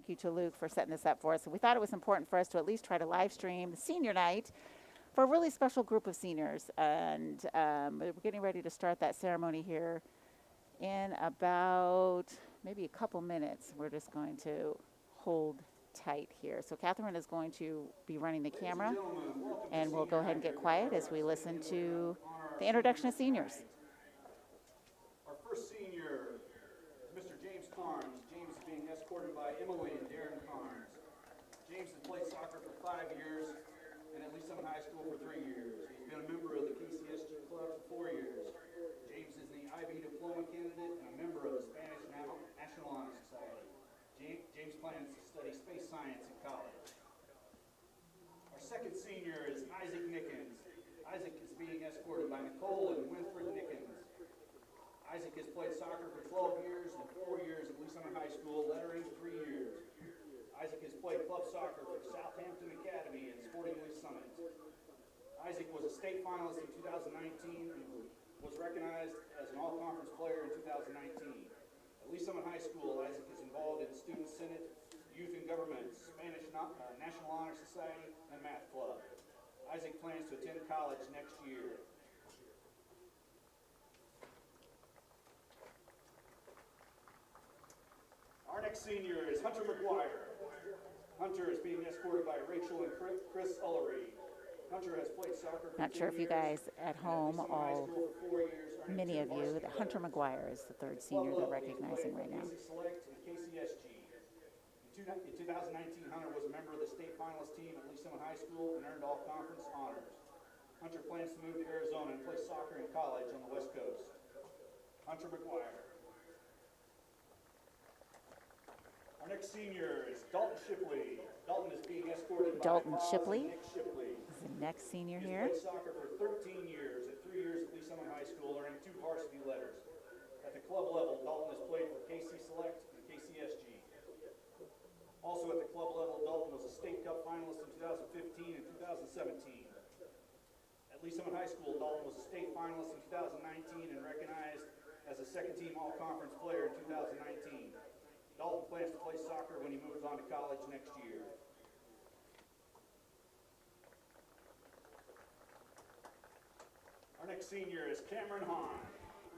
Thank you to Luke for setting this up for us. We thought it was important for us to at least try to live stream the senior night for a really special group of seniors. And we're getting ready to start that ceremony here in about maybe a couple minutes. We're just going to hold tight here. So Catherine is going to be running the camera, and we'll go ahead and get quiet as we listen to the introduction of seniors. Our first senior is Mr. James Carnes. James is being escorted by Emily and Darren Carnes. James has played soccer for 5 years and at Lee Summit High School for 3 years. He's been a member of the KCSG Club for 4 years. James is the IB diploma candidate and a member of the Spanish National Honor Society. James plans to study space science in college. Our second senior is Isaac Nickens. Isaac is being escorted by Nicole and Winfred Nickens. Isaac has played soccer for 12 years and 4 years at Lee Summit High School, lettering 3 years. Isaac has played club soccer for Southampton Academy and Sporting Lee Summit. Isaac was a state finalist in 2019 and was recognized as an all-conference player in 2019. At Lee Summit High School, Isaac is involved in Student Senate, Youth and Government, Spanish National Honor Society, and Math Club. Isaac plans to attend college next year. Our next senior is Hunter Mcguire. Hunter is being escorted by Rachel and Chris Ullery. Hunter has played soccer for Not sure if you guys at home, all many of you, that Hunter Mcguire is the third senior they're recognizing right now. In 2019, Hunter was a member of the state finalist team at Lee Summit High School and earned all conference honors. Hunter plans to move to Arizona and play soccer in college on the West Coast. Hunter Mcguire. Our next senior is Dalton Shipley. Dalton is being escorted by Nick Shipley. Is the next senior He's here. played soccer for 13 years, at 3 years at Lee Summit High School, earning 2 varsity letters. At the club level, Dalton has played for KC Select and KCSG. Also at the club level, Dalton was a state cup finalist in 2015 and 2017. At Lee Summit High School, Dalton was a state finalist in 2019 and recognized as a second-team all-conference player in 2019. Dalton plans to play soccer when he moves on to college next year. Our next senior is Cameron Hahn.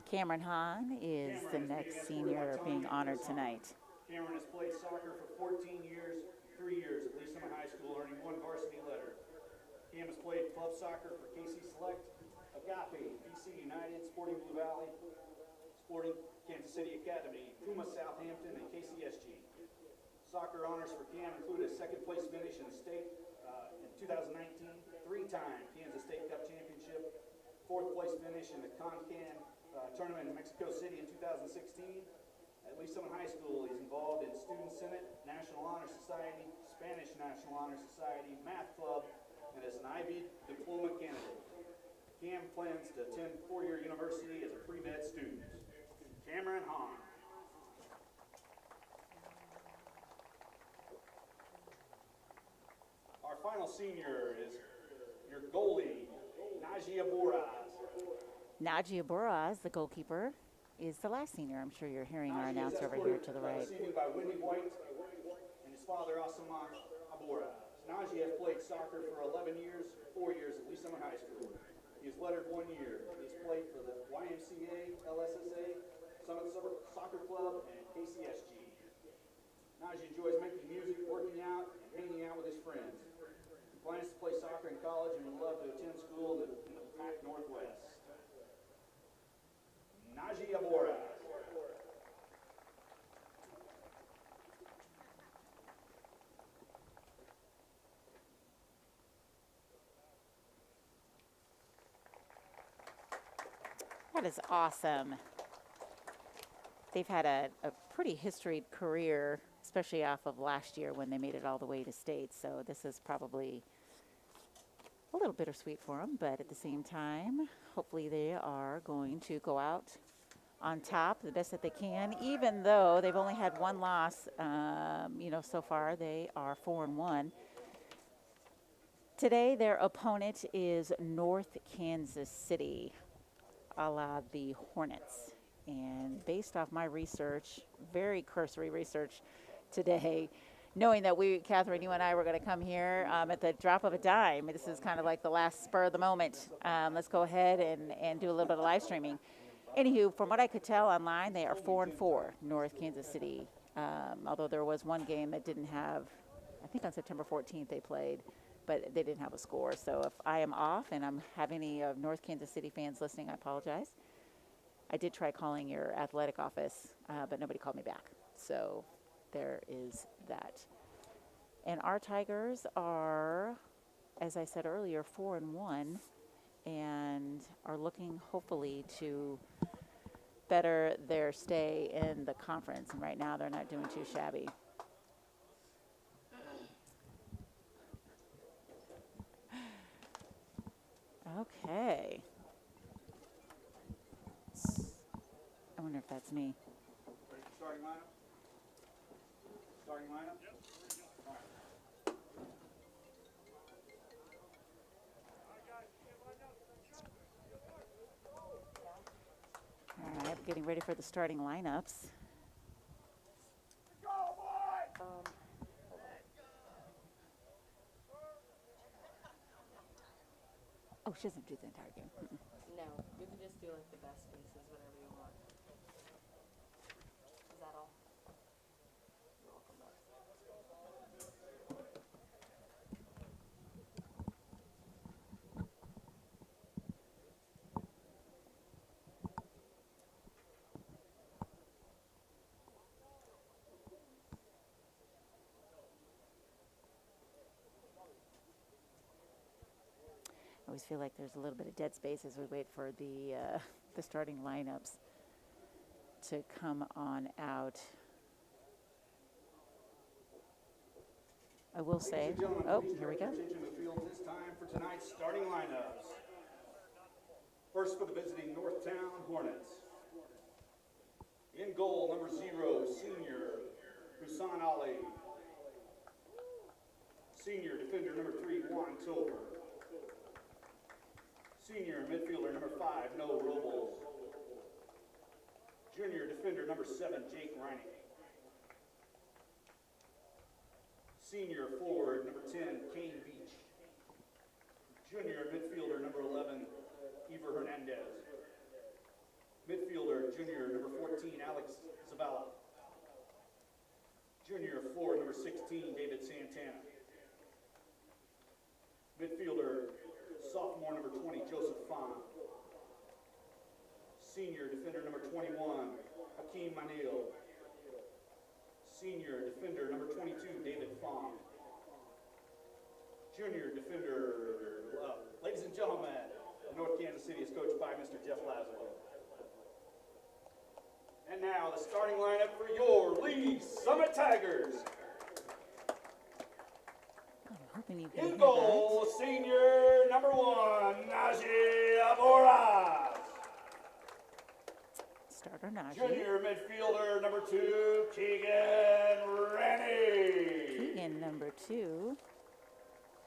Cameron Hahn is the next senior being honored tonight. Cameron has played soccer for 14 years, 3 years at Lee Summit High School, earning 1 varsity letter. Cam has played club soccer for KC Select, Agape, DC United, Sporting Blue Valley, Sporting Kansas City Academy, Puma Southampton, and KCSG. Soccer honors for Cam include a second place finish in the state in 2019, 3-time Kansas State Cup Championship, 4th place finish in the CONCAN tournament in Mexico City in 2016. At Lee Summit High School, he's involved in Student Senate, National Honor Society, Spanish National Honor Society, Math Club, and is an IB diploma candidate. Cam plans to attend 4-year university as a pre-med student. Cameron Hahn. Our final senior is your goalie, Najia Boraz. Najia Boraz, the goalkeeper, is the last senior. I'm sure you're hearing our announcer over here to the right. Receiving by Whitney White and his father, Asaman Aboraz. Najee has played soccer for 11 years, 4 years at Lee Summit High School. He has lettered 1 year. He has played for the YMCA, LSHS, Summit Soccer Club, and KCSG. Najee enjoys making music, working out, and hanging out with his friends. He plans to play soccer in college and would love to attend school in the Pac Northwest. Najee Aboraz. That is awesome. They've had a pretty historied career, especially off of last year when they made it all the way to state. So this is probably a little bittersweet for them, but at the same time, hopefully they are going to go out on top the best that they can, even though they've only had 1 loss. So far they are 4-1. Today their opponent is North Kansas City, a la the Hornets. And based off my research, very cursory research today, knowing that Catherine, you and I were going to come here at the drop of a dime. This is kind of like the last spur of the moment. Let's go ahead and do a little bit of live streaming. Anywho, from what I could tell online, they are 4-4, North Kansas City. Although there was one game that didn't have, I think on September 14th they played, but they didn't have a score. So if I am off and I'm have any of North Kansas City fans listening, I apologize. I did try calling your athletic office, but nobody called me back. So there is that. And our Tigers are, as I said earlier, 4-1, and are looking hopefully to better their stay in the conference. And right now they're not doing too shabby. Okay. I wonder if that's me. Ready for starting lineup? Starting lineup? Yep. All right, getting ready for the starting lineups. Oh, she doesn't do the entire game. No, you can just do like the best spaces, whatever you want. Is that all? You're welcome, bud. I always feel like there's a little bit of dead space as we wait for the starting lineups to come on out. I will say, oh, here we go. Attention to the field this time for tonight's starting lineups. First for the visiting Northtown Hornets. In goal, number 0, senior Hussein Ali. Senior defender number 3, Juan Tolber. Senior midfielder number 5, Noah Robles. Junior defender number 7, Jake Riney. Senior forward number 10, Kane Beach. Junior midfielder number 11, Iver Hernandez. Midfielder junior number 14, Alex Zavala. Junior forward number 16, David Santana. Midfielder sophomore number 20, Joseph Fahn. Senior defender number 21, Hakeem Manil. Senior defender number 22, David Fong. Junior defender, ladies and gentlemen, North Kansas City is coached by Mr. Jeff Lazo. And now the starting lineup for your Lee Summit Tigers. I'm hoping you can In hear goal, senior number 1, Najee Aboraz. Starter Najee. Junior midfielder number 2, Keegan Rennie. Keegan, number 2.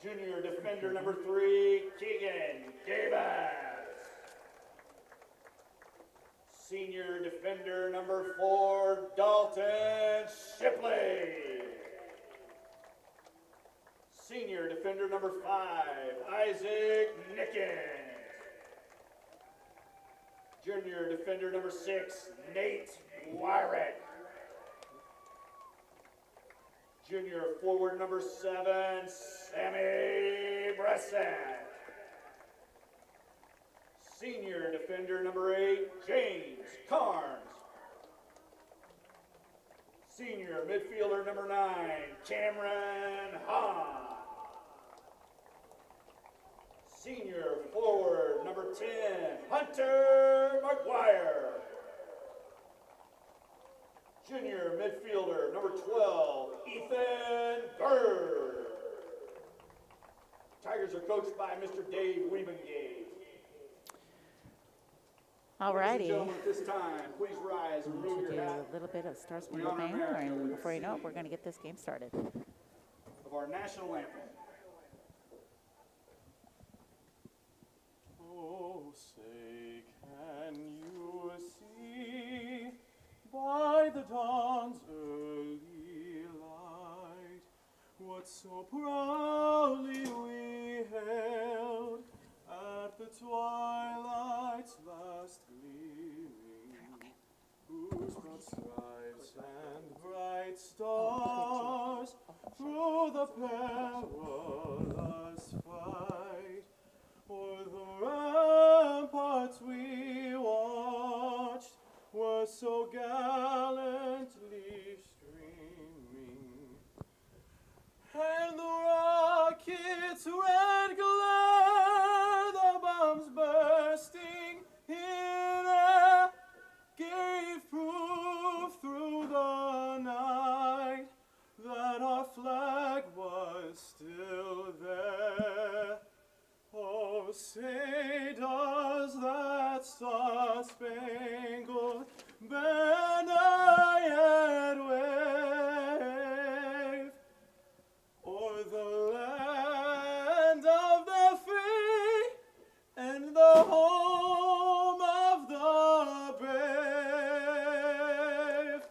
Junior defender number 3, Keegan Davis. Senior defender number 4, Dalton Shipley. Senior defender number 5, Isaac Nickens. Junior defender number 6, Nate Wyrick. Junior forward number 7, Sammy Bresson. Senior defender number 8, James Carnes. Senior midfielder number 9, Cameron Hahn. Senior forward number 10, Hunter Mcguire. Junior midfielder number 12, Ethan Bird. Tigers are coached by Mr. Dave Wiebengate. All Ladies and righty. gentlemen, at this time, please rise and remove To do your hat a little bit of Star Spangled Banner, and before you know it, we're going to get this game started. of our national anthem. Oh, say, can you see by the dawn's early light that so proudly we hailed at the twilight's last gleaming, whose broad stripes and bright stars through the perilous fight o'er the ramparts we watched were so gallantly streaming, and the rocket's red glare, the bombs bursting in air, gave proof through the night that our flag was still there. Oh, say does that star-spangled banner yet wave o'er the land of the free and the home of the brave?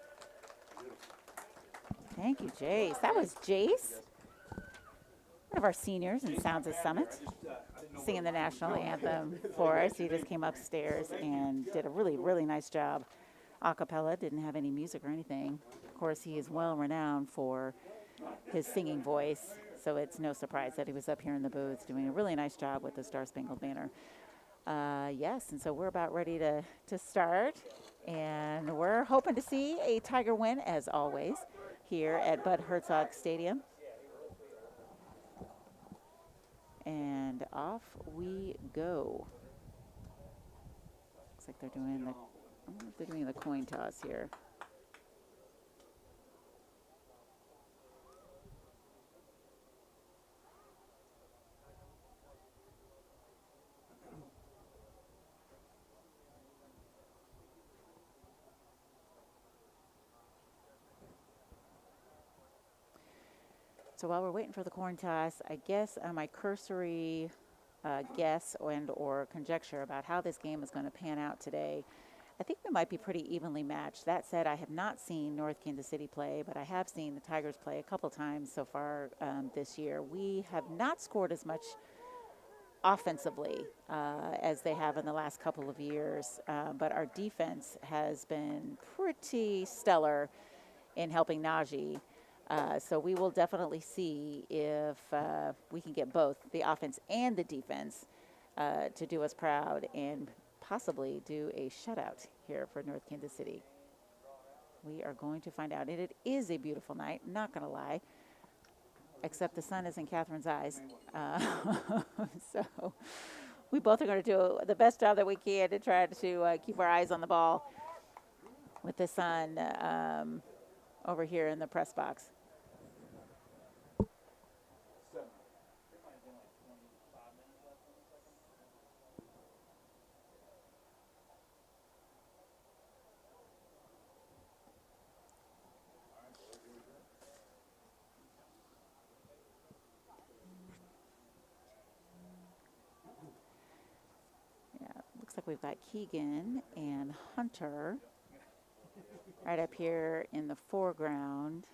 Thank you, Jace. That was Jace, one of our seniors in Sounds of Summit, singing the national anthem for us. He just came upstairs and did a really, really nice job. A cappella, didn't have any music or anything. Of course, he is well renowned for his singing voice, so it's no surprise that he was up here in the booth doing a really nice job with the Star Spangled Banner. Yes, and so we're about ready to start, and we're hoping to see a Tiger win, as always, here at Bud Hertzog Stadium. And off we go. Looks like they're doing the, I wonder if they're doing the coin toss here. So while we're waiting for the coin toss, I guess my cursory guess and or conjecture about how this game is going to pan out today, I think we might be pretty evenly matched. That said, I have not seen North Kansas City play, but I have seen the Tigers play a couple times so far this year. We have not scored as much offensively as they have in the last couple of years, but our defense has been pretty stellar in helping Najee. So we will definitely see if we can get both the offense and the defense to do us proud and possibly do a shutout here for North Kansas City. We are going to find out. And it is a beautiful night, not going to lie, except the sun is in Catherine's eyes. So we both are going to do the best job that we can to try to keep our eyes on the ball with the sun over here in the press box. Looks like we've got Keegan and Hunter right up here in the foreground,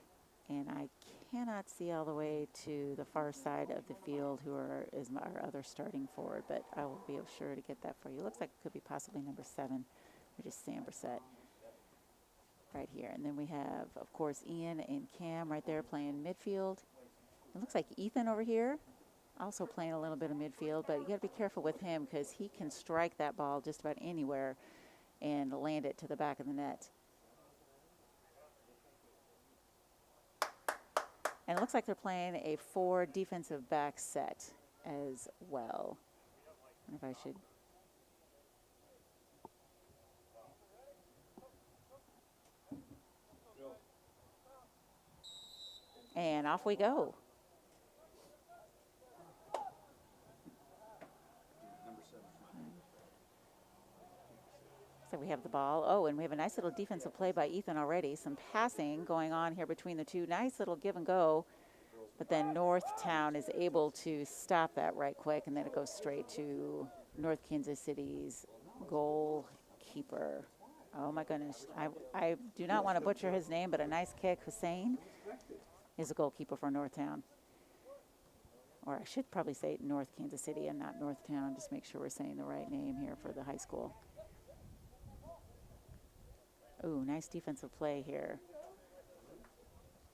and I cannot see all the way to the far side of the field is our other starting forward, but I will be sure to get that for you. Looks like it could be possibly number 7, or just Sam Brissett right here. And then we have, of course, Ian and Cam right there playing midfield. It looks like Ethan over here also playing a little bit of midfield, but you got to be careful with him because he can strike that ball just about anywhere and land it to the back of the net. And it looks like they're playing a 4 defensive back set as well. I wonder if I should. And off we go. So we have the ball. Oh, and we have a nice little defensive play by Ethan already. Some passing going on here between the two. Nice little give and go. But then Northtown is able to stop that right quick, and then it goes straight to North Kansas City's goalkeeper. Oh, my goodness. I do not want to butcher his name, but a nice kick. Hussein is a goalkeeper for Northtown. or I should probably say North Kansas City and not Northtown, just make sure we're saying the right name here for the high school. Ooh, nice defensive play here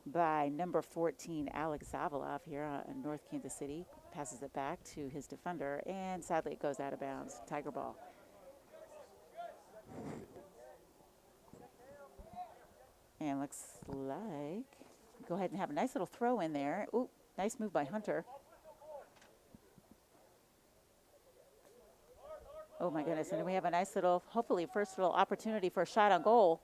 by number 14, Alex Zavalov here in North Kansas City. Passes it back to his defender, and sadly it goes out of bounds. Tiger ball. And looks like, go ahead and have a nice little throw in there. Ooh, nice move by Hunter. Oh my goodness, and we have a nice little, hopefully first little opportunity for a shot on goal.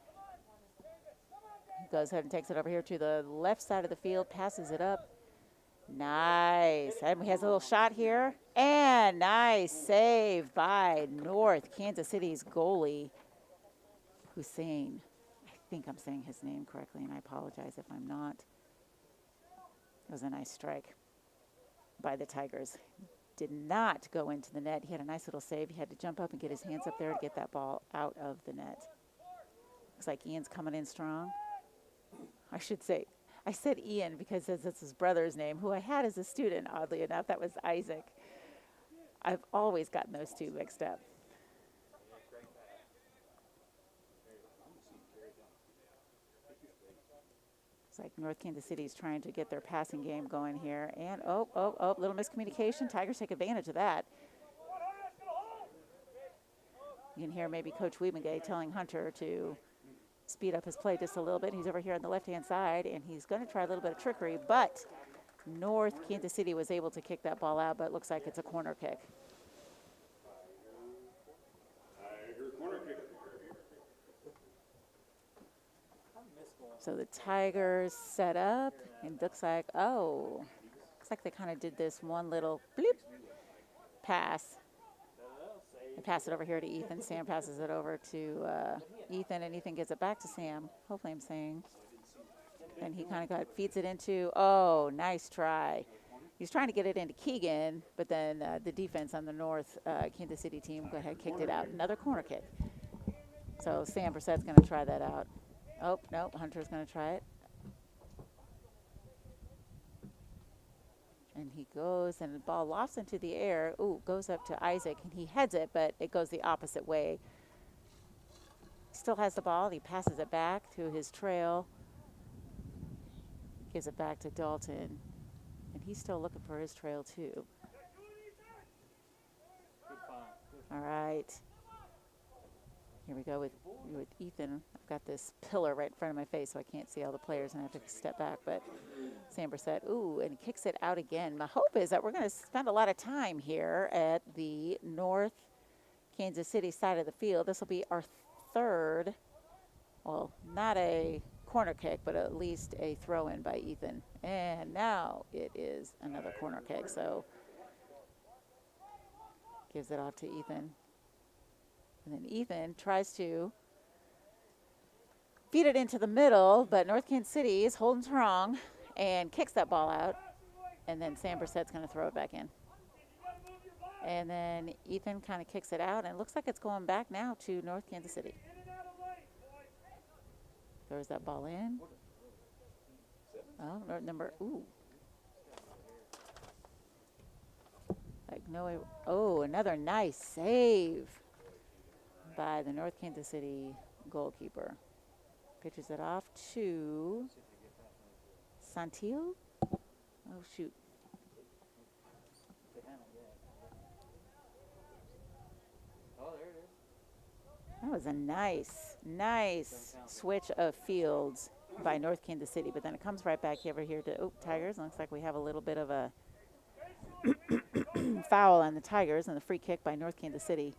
Goes ahead and takes it over here to the left side of the field, passes it up. Nice, and he has a little shot here. And nice save by North Kansas City's goalie, Hussein. I think I'm saying his name correctly, and I apologize if I'm not. It was a nice strike by the Tigers. Did not go into the net. He had a nice little save. He had to jump up and get his hands up there to get that ball out of the net. Looks like Ian's coming in strong. I should say, I said Ian because that's his brother's name, who I had as a student, oddly enough. That was Isaac. I've always gotten those two mixed up. It's like North Kansas City is trying to get their passing game going here. And, little miscommunication. Tigers take advantage of that. You can hear maybe Coach Wiebengay telling Hunter to speed up his play just a little bit. He's over here on the left-hand side, and he's going to try a little bit of trickery. But North Kansas City was able to kick that ball out, but it looks like it's a corner kick. So the Tigers set up, and looks like they kind of did this one little bloop pass. They pass it over here to Ethan. Sam passes it over to Ethan, and Ethan gives it back to Sam. Hopefully I'm saying. And he kind of feeds it into, nice try. He's trying to get it into Keegan, but then the defense on the North Kansas City team go ahead, kicked it out. Another corner kick. So Sam Brissett's going to try that out. Oh, no, Hunter's going to try it. And he goes, and the ball lofts into the air. Ooh, goes up to Isaac, and he heads it, but it goes the opposite way. Still has the ball. He passes it back to his trail. Gives it back to Dalton. And he's still looking for his trail, too. All right. Here we go with Ethan. I've got this pillar right in front of my face, so I can't see all the players, and I have to step back. But Sam Brissett, and he kicks it out again. My hope is that we're going to spend a lot of time here at the North Kansas City side of the field. This will be our third, well, not a corner kick, but at least a throw-in by Ethan. And now it is another corner kick, so gives it off to Ethan. And then Ethan tries to feed it into the middle, but North Kansas City is holding strong and kicks that ball out. And then Sam Brissett's going to throw it back in. And then Ethan kind of kicks it out, and it looks like it's going back now to North Kansas City. Throws that ball in. Another nice save by the North Kansas City goalkeeper. Pitches it off to Santil. Oh, shoot. That was a nice switch of fields by North Kansas City, but then it comes right back over here to Tigers. Looks like we have a little bit of a foul on the Tigers and the free kick by North Kansas City.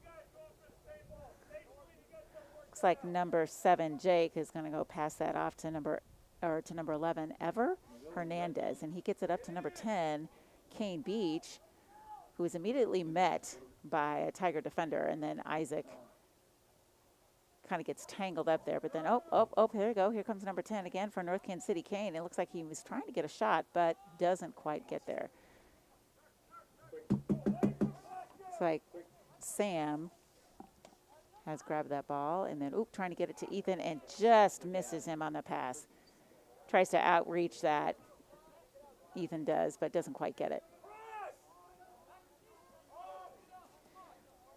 Looks like number 7, Jake, is going to go pass that off to number 11, Ever Hernandez, and he gets it up to number 10, Kane Beach, who is immediately met by a Tiger defender, and then Isaac kind of gets tangled up there. But then, here we go. Here comes number 10 again for North Kansas City, Kane. It looks like he was trying to get a shot, but doesn't quite get there. It's like Sam has grabbed that ball, and then, trying to get it to Ethan, and just misses him on the pass. Tries to outreach that, Ethan does, but doesn't quite get it.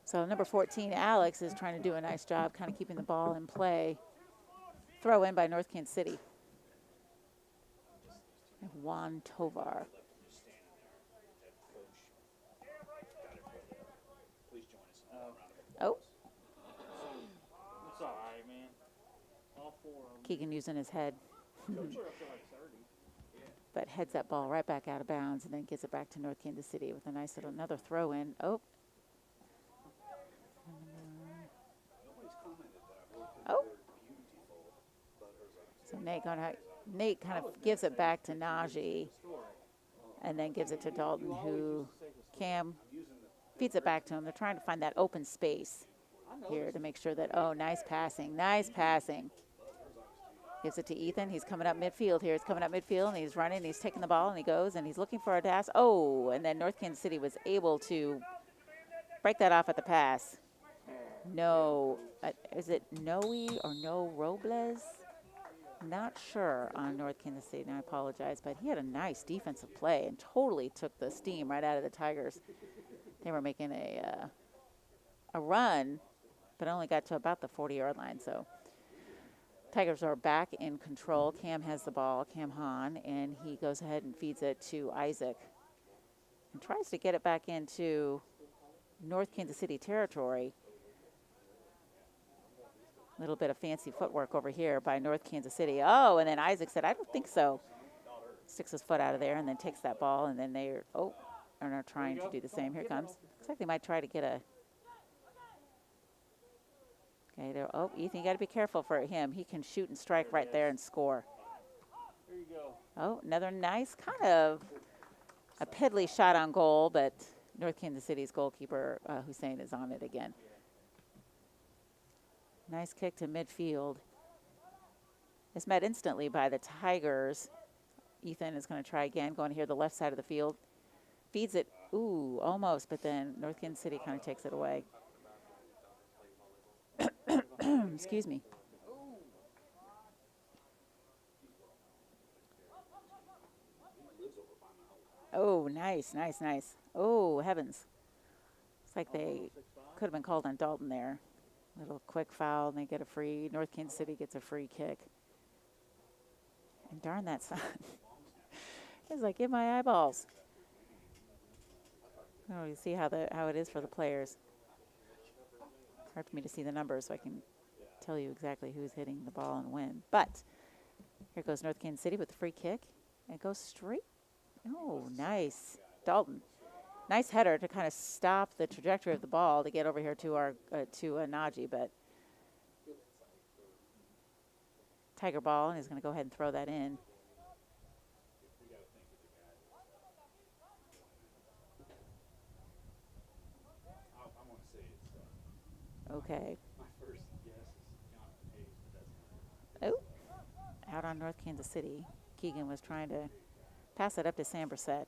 So number 14, Alex, is trying to do a nice job kind of keeping the ball in play. Throw in by North Kansas City. And Juan Tovar. Oh, It's all right, man. All four of them. Keegan using his head. But heads that ball right back out of bounds and then gets it back to North Kansas City with a nice little another throw in. Oh. Oh. So Nate kind of gives it back to Najee and then gives it to Dalton, who Cam feeds it back to him. They're trying to find that open space here to make sure that, oh, nice passing, nice passing. Gives it to Ethan. He's coming up midfield here. He's coming up midfield, and he's running. He's taking the ball, and he goes, and he's looking for a pass. Oh, and then North Kansas City was able to break that off at the pass. No, is it Noe or No Robles? Not sure on North Kansas City, and I apologize, but he had a nice defensive play and totally took the steam right out of the Tigers. They were making a run, but only got to about the 40-yard line, so Tigers are back in control. Cam has the ball, Cam Hahn, and he goes ahead and feeds it to Isaac and tries to get it back into North Kansas City territory. A little bit of fancy footwork over here by North Kansas City. Oh, and then Isaac said, I don't think so. Sticks his foot out of there and then takes that ball, and then they're trying to do the same. Here it comes. Looks like they might try to get a... Okay, there. Oh, Ethan, you got to be careful for him. He can shoot and strike right there and score. There you go. Oh, another nice kind of a piddly shot on goal, but North Kansas City's goalkeeper, Hussein, is on it again. Nice kick to midfield. It's met instantly by the Tigers. Ethan is going to try again, going here the left side of the field. Feeds it, ooh, almost, but then North Kansas City kind of takes it away. Excuse me. Oh, nice, nice, nice. Oh, heavens. It's like they could have been called on Dalton there. Little quick foul, and they get a free. North Kansas City gets a free kick. And darn that sun. It's like, get my eyeballs. Oh, you see how it is for the players. Hard for me to see the numbers so I can tell you exactly who's hitting the ball and when. But here goes North Kansas City with the free kick. And it goes straight. Oh, nice. Dalton. Nice header to kind of stop the trajectory of the ball to get over here to our Najee, but Tiger ball, and he's going to go ahead and throw that in. Okay. Oh, out on North Kansas City. Keegan was trying to pass it up to Sam Brissett.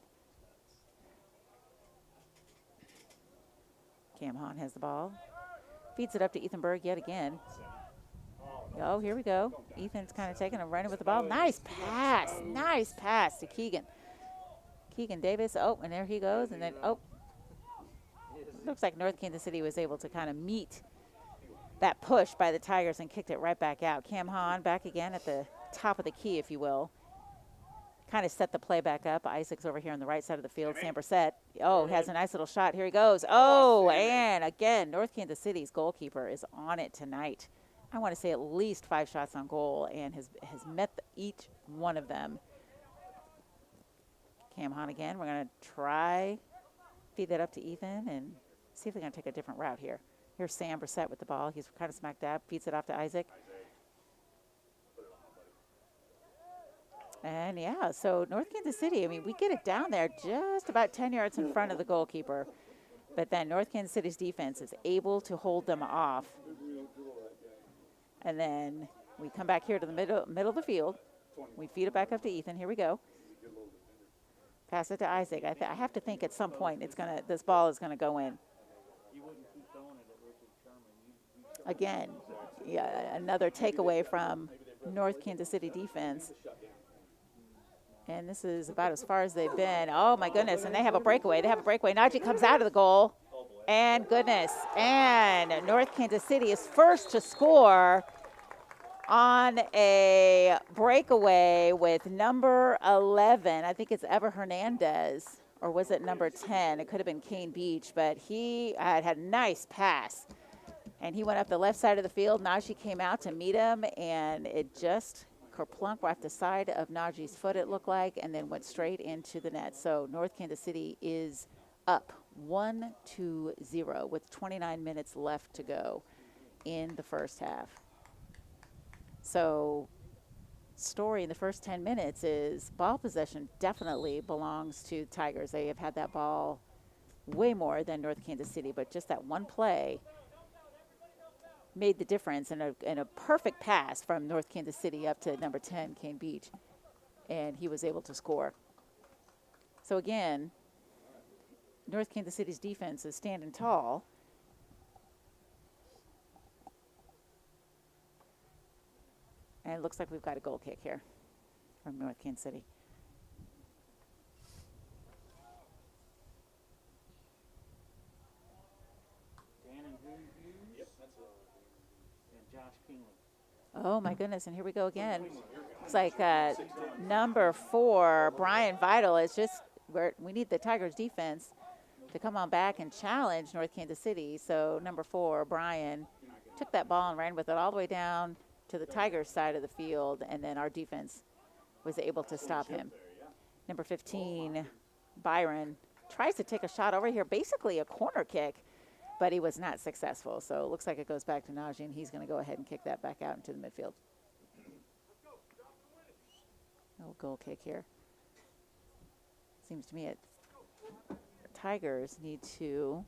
Cam Hahn has the ball. Feeds it up to Ethan Berg yet again. Oh, here we go. Ethan's kind of taking and running with the ball. Nice pass. Nice pass to Keegan. Keegan Davis. Oh, and there he goes. And then, oh. Looks like North Kansas City was able to kind of meet that push by the Tigers and kicked it right back out. Cam Hahn back again at the top of the key, if you will. Kind of set the play back up. Isaac's over here on the right side of the field. Sam Brissett, oh, has a nice little shot. Here he goes. Oh, and again, North Kansas City's goalkeeper is on it tonight. I want to say at least 5 shots on goal and has met each one of them. Cam Hahn again. We're going to try feed that up to Ethan and see if they're going to take a different route here. Here's Sam Brissett with the ball. He's kind of smack dab. Feeds it off to Isaac. And, yeah, so North Kansas City, I mean, we get it down there just about 10 yards in front of the goalkeeper. But then North Kansas City's defense is able to hold them off. And then we come back here to the middle of the field. We feed it back up to Ethan. Here we go. Pass it to Isaac. I have to think at some point this ball is going to go in. Again, yeah, another takeaway from North Kansas City defense. And this is about as far as they've been. Oh, my goodness, and they have a breakaway. Najee comes out of the goal And goodness, and North Kansas City is first to score on a breakaway with number 11. I think it's Ever Hernandez, or was it number 10? It could have been Kane Beach, but he had a nice pass. And he went up the left side of the field. Najee came out to meet him, and it just kerplunk right the side of Najee's foot, it looked like, and then went straight into the net. So North Kansas City is up 1-0 with 29 minutes left to go in the first half. So story in the first 10 minutes is ball possession definitely belongs to Tigers. They have had that ball way more than North Kansas City, but just that one play made the difference in a perfect pass from North Kansas City up to number 10, Kane Beach, and he was able to score. So again, North Kansas City's defense is standing tall. And it looks like we've got a goal kick here from North Kansas City. Dan and Hughes. Yep, that's and Josh Kingley. Oh, my goodness, and here we go again. It's like number 4, Brian Vital, is just where we need the Tigers defense to come on back and challenge North Kansas City. So number 4, Brian, took that ball and ran with it all the way down to the Tigers side of the field, and then our defense was able to stop him. Number 15, Byron, tries to take a shot over here, basically a corner kick, but he was not successful. So it looks like it goes back to Najee, and he's going to go ahead and kick that back out into the midfield. No goal kick here. Seems to me the Tigers need to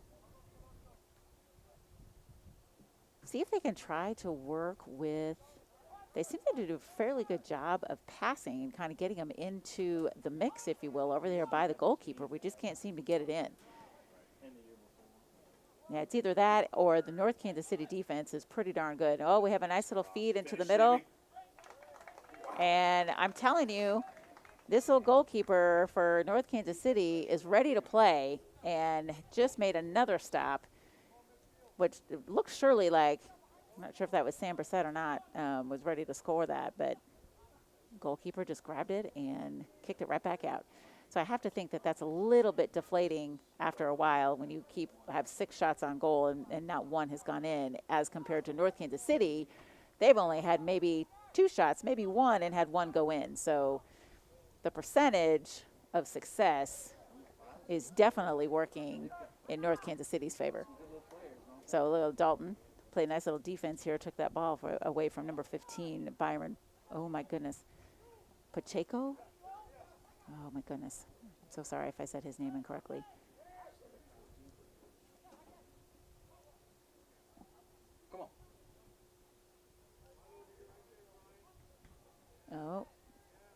see if they can try to work with. They seem to do a fairly good job of passing and kind of getting them into the mix, if you will, over there by the goalkeeper. We just can't seem to get it in. Yeah, it's either that or the North Kansas City defense is pretty darn good. Oh, we have a nice little feed into the middle. And I'm telling you, this little goalkeeper for North Kansas City is ready to play and just made another stop, which looks surely like, I'm not sure if that was Sam Brissett or not, was ready to score that, but goalkeeper just grabbed it and kicked it right back out. So I have to think that that's a little bit deflating after a while when you have 6 shots on goal and not one has gone in, as compared to North Kansas City. They've only had maybe 2 shots, maybe 1, and had 1 go in. So the percentage of success is definitely working in North Kansas City's favor. So little Dalton played a nice little defense here, took that ball away from number 15, Byron. Oh, my goodness. Pacheco? Oh, my goodness. I'm so sorry if I said his name incorrectly. Come on. Oh,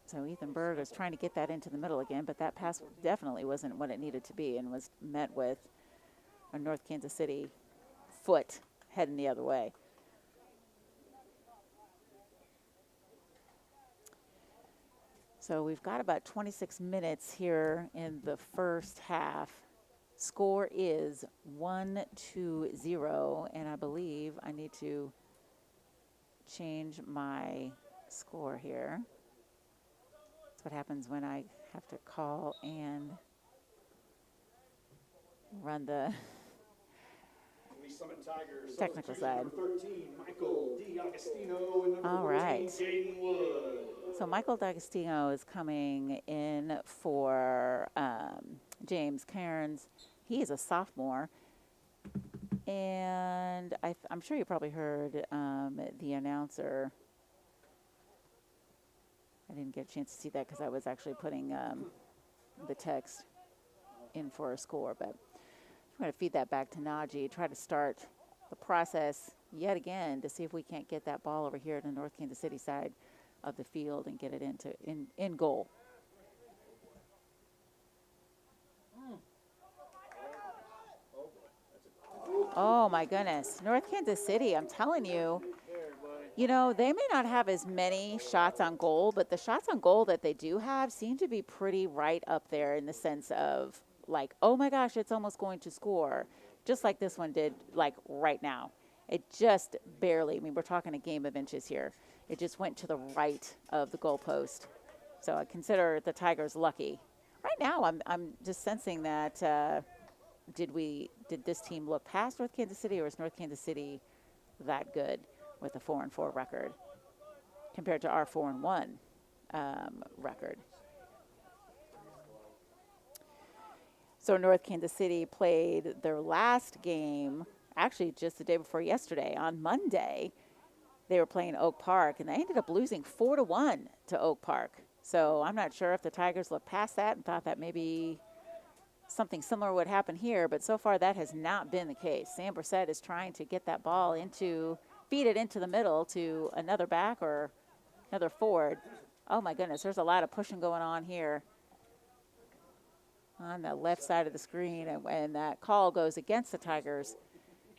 so Ethan Berg is trying to get that into the middle again, but that pass definitely wasn't what it needed to be and was met with a North Kansas City foot heading the other way. So we've got about 26 minutes here in the first half. Score is 1-0, and I believe I need to change my score here. That's what happens when I have to call and run the Summit Tigers, technical side. Number 13, Michael D'Agostino, and number All 14, right. Jaden Wood. So Michael D'Agostino is coming in for James Cairns. He is a sophomore. And I'm sure you probably heard the announcer. I didn't get a chance to see that because I was actually putting the text in for a score. But I'm going to feed that back to Najee, try to start the process yet again to see if we can't get that ball over here to the North Kansas City side of the field and get it in goal. Oh, my goodness. North Kansas City, I'm telling you, you know, they may not have as many shots on goal, but the shots on goal that they do have seem to be pretty right up there in the sense of, like, oh, my gosh, it's almost going to score. just like this one did, like right now. It just barely, I mean, we're talking a game of inches here. It just went to the right of the goalpost. So I consider the Tigers lucky. Right now, I'm just sensing that did this team look past North Kansas City, or is North Kansas City that good with a 4-4 record compared to our 4-1 record? So North Kansas City played their last game, actually just the day before yesterday, on Monday. They were playing Oak Park, and they ended up losing 4-1 to Oak Park. So I'm not sure if the Tigers looked past that and thought that maybe something similar would happen here, but so far that has not been the case. Sam Brissett is trying to get that ball feed it into the middle to another back or another forward. Oh my goodness, there's a lot of pushing going on here on the left side of the screen, and that call goes against the Tigers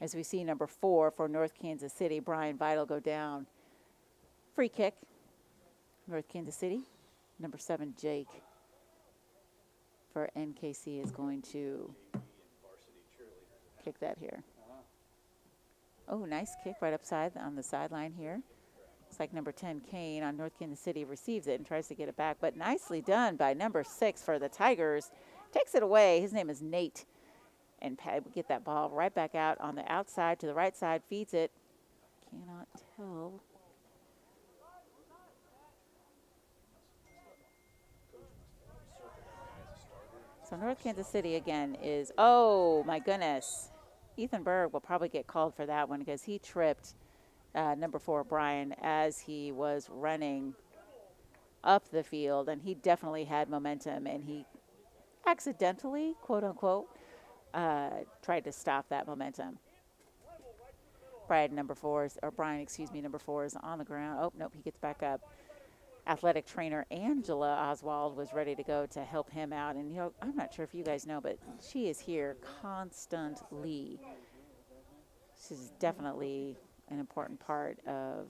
as we see number 4 for North Kansas City, Brian Vital, go down. Free kick, North Kansas City. Number 7, Jake, for NKC is going to kick that here. Oh, nice kick right upside on the sideline here. Looks like number 10, Kane, on North Kansas City receives it and tries to get it back, but nicely done by number 6 for the Tigers. Takes it away. His name is Nate. And get that ball right back out on the outside to the right side, feeds it. Cannot tell. So North Kansas City again is, oh my goodness. Ethan Berg will probably get called for that one because he tripped number 4, Brian, as he was running up the field, and he definitely had momentum, and he accidentally, quote unquote, tried to stop that momentum. Brian, number 4 is on the ground. Oh, nope, he gets back up. Athletic trainer Angela Oswald was ready to go to help him out. And, you know, I'm not sure if you guys know, but she is here constantly. She's definitely an important part of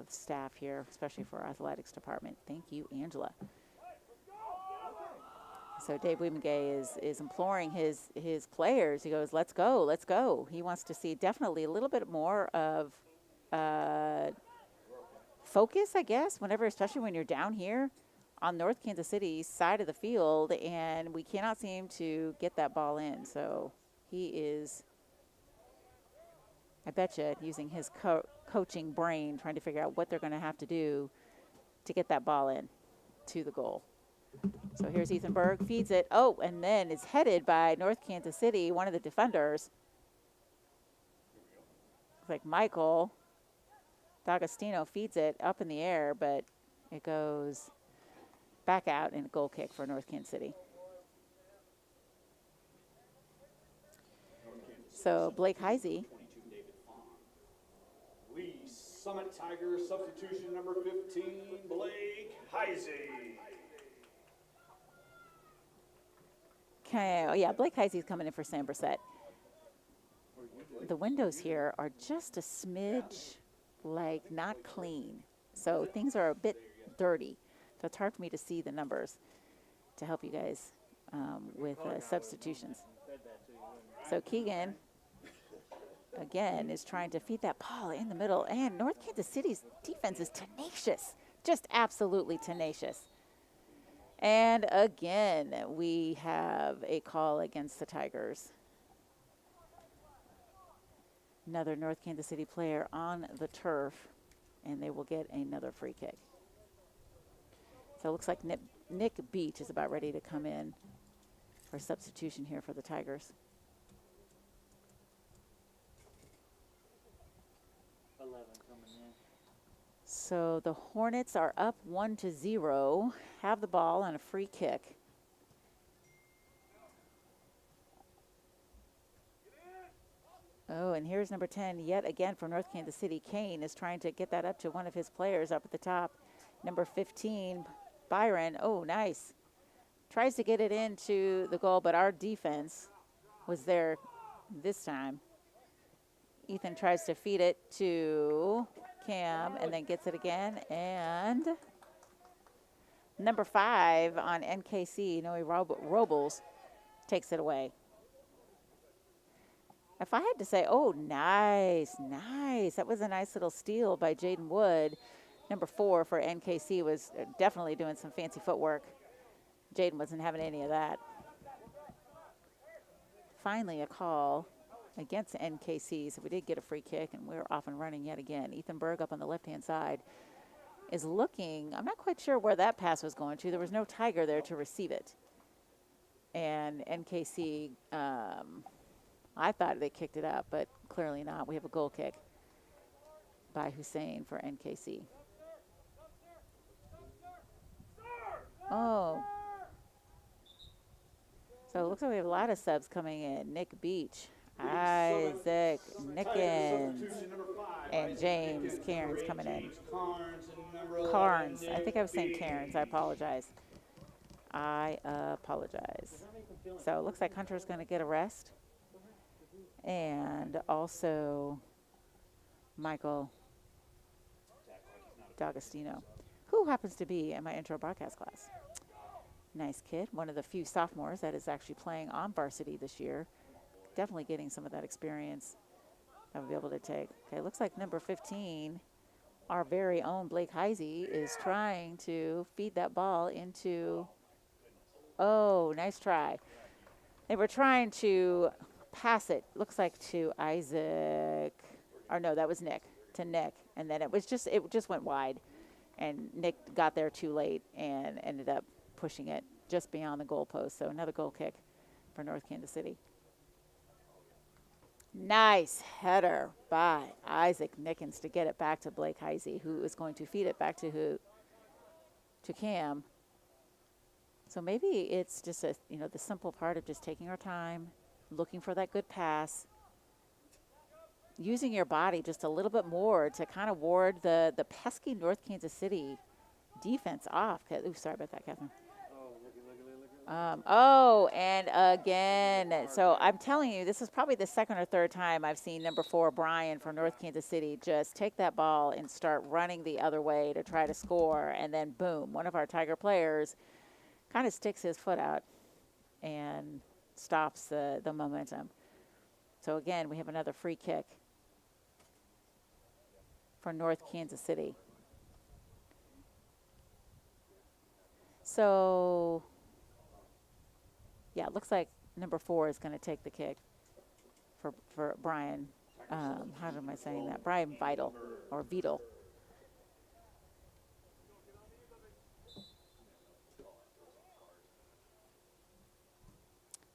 staff here, especially for our athletics department. Thank you, Angela. So Dave Wimagay is imploring his players. He goes, let's go, let's go. He wants to see definitely a little bit more of focus, I guess, especially when you're down here on North Kansas City's side of the field, and we cannot seem to get that ball in. So he is, I bet you, using his coaching brain, trying to figure out what they're going to have to do to get that ball in to the goal. So here's Ethan Berg, feeds it. Oh, and then is headed by North Kansas City, one of the defenders. Looks like Michael D'Agostino feeds it up in the air, but it goes back out in a goal kick for North Kansas City. So Blake Heisey. Lee Summit Tigers, substitution number 15, Blake Heisey. Okay, oh yeah, Blake Heisey's coming in for Sam Brissett. The windows here are just a smidge, like, not clean. So things are a bit dirty. So it's hard for me to see the numbers to help you guys with substitutions. So Keegan, again, is trying to feed that ball in the middle. And North Kansas City's defense is tenacious, just absolutely tenacious. And again, we have a call against the Tigers. Another North Kansas City player on the turf, and they will get another free kick. So it looks like Nick Beach is about ready to come in for substitution here for the Tigers. 11 coming in. So the Hornets are up 1-0, have the ball on a free kick. Oh, and here's number 10 yet again for North Kansas City. Kane is trying to get that up to one of his players up at the top. Number 15, Byron. Oh, nice. Tries to get it into the goal, but our defense was there this time. Ethan tries to feed it to Cam and then gets it again. And number 5 on NKC, Noe Robles, takes it away. If I had to say, oh, nice, nice. That was a nice little steal by Jaden Wood. Number 4 for NKC was definitely doing some fancy footwork. Jaden wasn't having any of that. Finally, a call against NKC, so we did get a free kick, and we're off and running yet again. Ethan Berg up on the left-hand side is looking. I'm not quite sure where that pass was going to. There was no Tiger there to receive it. And NKC, I thought they kicked it up, but clearly not. We have a goal kick by Hussein for NKC. Oh. So it looks like we have a lot of subs coming in. Nick Beach, Isaac Nickens, and James Cairns coming in. Carnes. I think I was saying Cairns. I apologize. So it looks like Hunter's going to get a rest. And also Michael D'Agostino, who happens to be in my intro broadcast class. Nice kid, one of the few sophomores that is actually playing on varsity this year. Definitely getting some of that experience that we'll be able to take. Okay, looks like number 15, our very own Blake Heisey, is trying to feed that ball into, oh, nice try. They were trying to pass it, looks like to Isaac, or no, that was Nick, to Nick. And then it just went wide. And Nick got there too late and ended up pushing it just beyond the goalpost. So another goal kick for North Kansas City. Nice header by Isaac Nickens to get it back to Blake Heisey, who is going to feed it back to Cam. So maybe it's just the simple part of just taking our time, looking for that good pass, using your body just a little bit more to kind of ward the pesky North Kansas City defense off. Ooh, sorry about that, Catherine. And again, so I'm telling you, this is probably the second or third time I've seen number 4, Brian from North Kansas City, just take that ball and start running the other way to try to score. And then boom, one of our Tiger players kind of sticks his foot out and stops the momentum. So again, we have another free kick for North Kansas City. So yeah, it looks like number 4 is going to take the kick for Brian. How am I saying that? Brian Vital or Vital.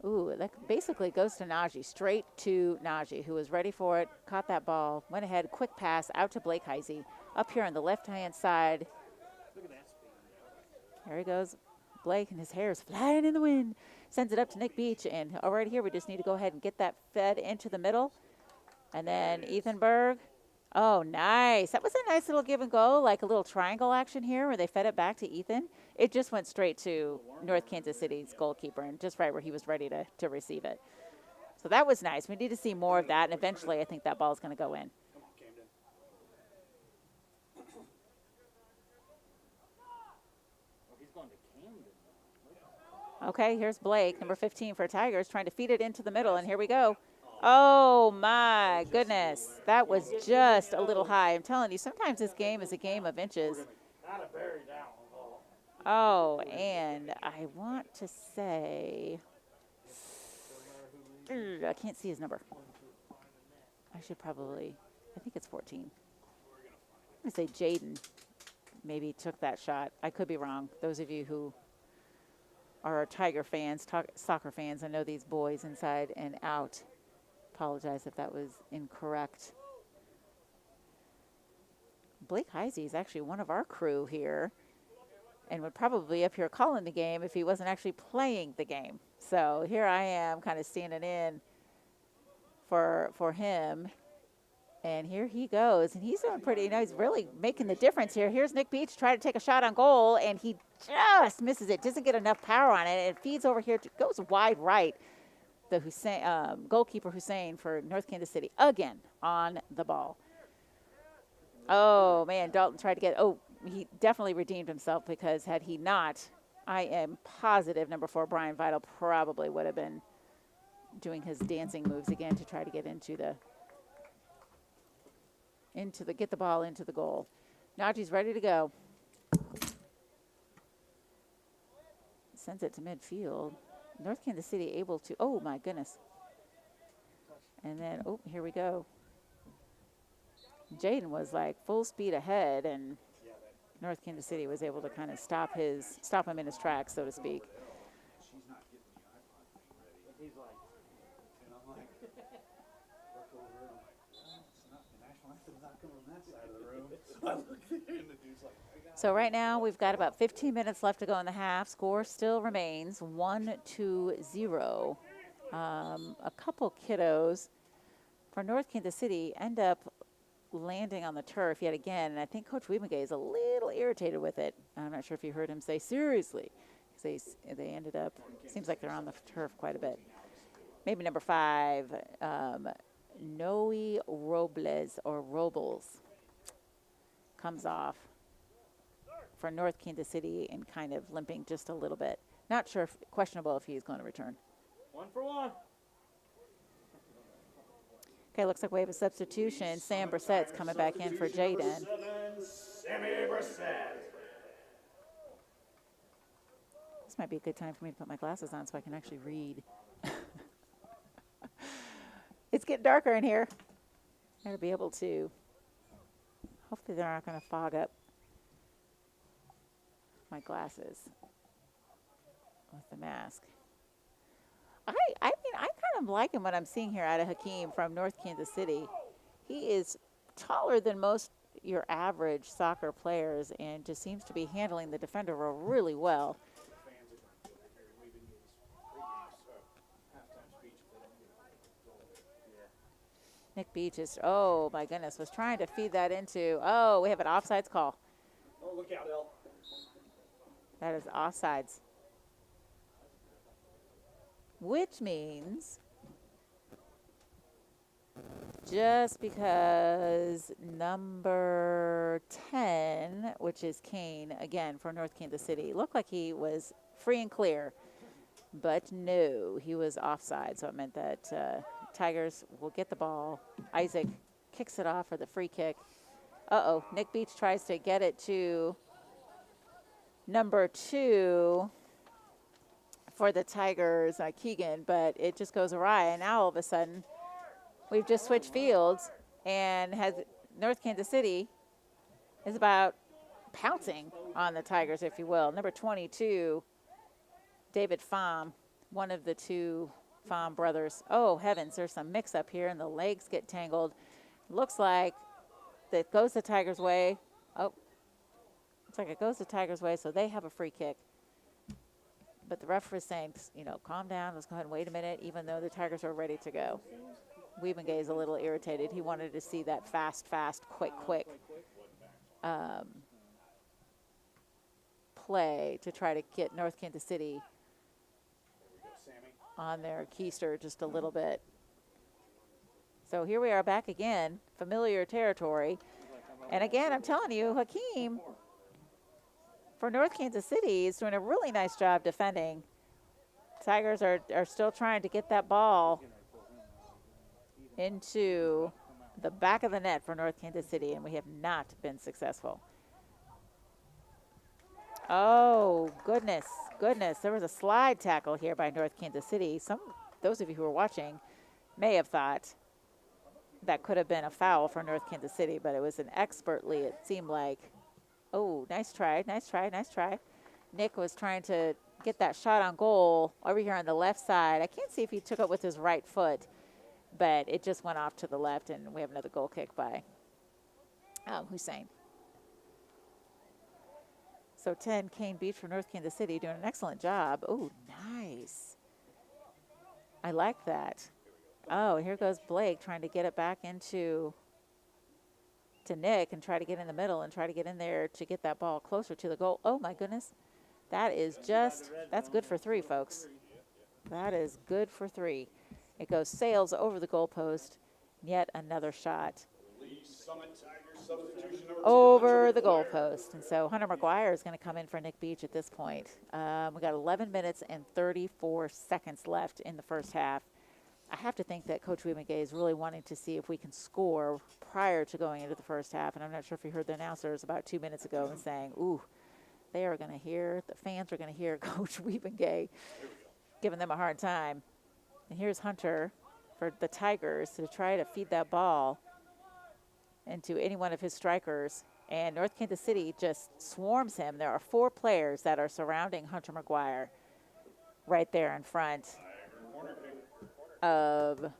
Ooh, that basically goes to Najee, straight to Najee, who was ready for it, caught that ball, went ahead, quick pass out to Blake Heisey, up here on the left-hand side. Look at that speed. There he goes, Blake, and his hair is flying in the wind. Sends it up to Nick Beach, and right here we just need to go ahead and get that fed into the middle. And then Ethan Berg. Oh, nice. That was a nice little give and go, like a little triangle action here where they fed it back to Ethan. It just went straight to North Kansas City's goalkeeper and just right where he was ready to receive it. So that was nice. We need to see more of that, and eventually I think that ball is going to go in. He's going to Camden. Okay, here's Blake, number 15 for Tigers, trying to feed it into the middle, and here we go. Oh, my goodness. That was just a little high. I'm telling you, sometimes this game is a game of inches. Oh, and I want to say, I can't see his number. I should probably, I think it's 14. I'm going to say Jaden maybe took that shot. I could be wrong. Those of you who are Tiger fans, soccer fans, I know these boys inside and out. Apologize if that was incorrect. Blake Heisey is actually one of our crew here and would probably be up here calling the game if he wasn't actually playing the game. So here I am kind of standing in for him. And here he goes. And he's doing pretty, he's really making the difference here. Here's Nick Beach trying to take a shot on goal, and he just misses it. Doesn't get enough power on it. It feeds over here, goes wide right. The Hussein, goalkeeper Hussein for North Kansas City again on the ball. Oh, man, Dalton tried to get, he definitely redeemed himself, because had he not, I am positive number 4, Brian Vital, probably would have been doing his dancing moves again to try to get get the ball into the goal. Najee's ready to go. Sends it to midfield. North Kansas City able to, oh my goodness. And then, oh, here we go. Jaden was like full speed ahead, and North Kansas City was able to kind of stop him in his tracks, so to speak. She's not getting the iPod thing ready. He's like, And I'm like, look over and I'm like, well, it's not, the national anthem's not coming on that side of the room. So I look there and the dude's like, I got it. So right now we've got about 15 minutes left to go in the half. Score still remains 1-0. A couple kiddos for North Kansas City end up landing on the turf yet again, and I think Coach Wiebengay is a little irritated with it. I'm not sure if you heard him say seriously, because they ended up, seems like they're on the turf quite a bit. Maybe number 5, Noe Robles comes off for North Kansas City and kind of limping just a little bit. Not sure, questionable if he's going to return. 1 for 1. Okay, looks like we have a substitution. Sam Brissett's coming back in for Jaden. Sammy Brissett. This might be a good time for me to put my glasses on so I can actually read. It's getting darker in here. Gotta be able to. Hopefully they're not going to fog up my glasses with the mask. I mean, I kind of liking what I'm seeing here out of Hakeem from North Kansas City. He is taller than most your average soccer players and just seems to be handling the defender role really well. The fans are going to feel like Harry Weeben's halftime speech if they don't get a goal. Yeah. Nick Beach is, oh my goodness, was trying to feed that into, oh, we have an offsides call. Oh, look out, El. That is offsides. Which means just because number 10, which is Kane, again for North Kansas City, looked like he was free and clear, but no, he was offside. So it meant that Tigers will get the ball. Isaac kicks it off for the free kick. Uh-oh, Nick Beach tries to get it to number 2 for the Tigers, Keegan, but it just goes awry. And now all of a sudden, we've just switched fields, and has North Kansas City is about pouncing on the Tigers, if you will. Number 22, David Pham, one of the 2 Pham brothers. Oh, heavens, there's some mix-up here, and the legs get tangled. Looks like that goes the Tigers' way. Oh, looks like it goes the Tigers' way, so they have a free kick. But the ref was saying, you know, calm down, let's go ahead and wait a minute, even though the Tigers are ready to go. Wiebengay is a little irritated. He wanted to see that fast, quick play to try to get North Kansas City on their keister just a little bit. So here we are back again, familiar territory. And again, I'm telling you, Hakeem for North Kansas City is doing a really nice job defending. Tigers are still trying to get that ball into the back of the net for North Kansas City, and we have not been successful. Oh, goodness. There was a slide tackle here by North Kansas City. Those of you who were watching may have thought that could have been a foul for North Kansas City, but it was an expertly, it seemed like. Oh, nice try. Nick was trying to get that shot on goal over here on the left side. I can't see if he took it with his right foot, but it just went off to the left, and we have another goal kick by Hussein. So 10, Kane Beach for North Kansas City doing an excellent job. Oh, nice. I like that. Oh, here goes Blake trying to get it back into Nick and try to get in the middle and try to get in there to get that ball closer to the goal. Oh, my goodness. That's good for 3, folks. That is good for 3. It goes sails over the goalpost. Yet another shot over the goalpost. And so Hunter Mcguire is going to come in for Nick Beach at this point. We got 11 minutes and 34 seconds left in the first half. I have to think that Coach Mcguire is really wanting to see if we can score prior to going into the first half. And I'm not sure if you heard the announcers about 2 minutes ago and saying, ooh, they are going to hear, the fans are going to hear Coach Mcguire giving them a hard time. And here's Hunter for the Tigers to try to feed that ball into any one of his strikers. And North Kansas City just swarms him. There are 4 players that are surrounding Hunter Mcguire right there in front of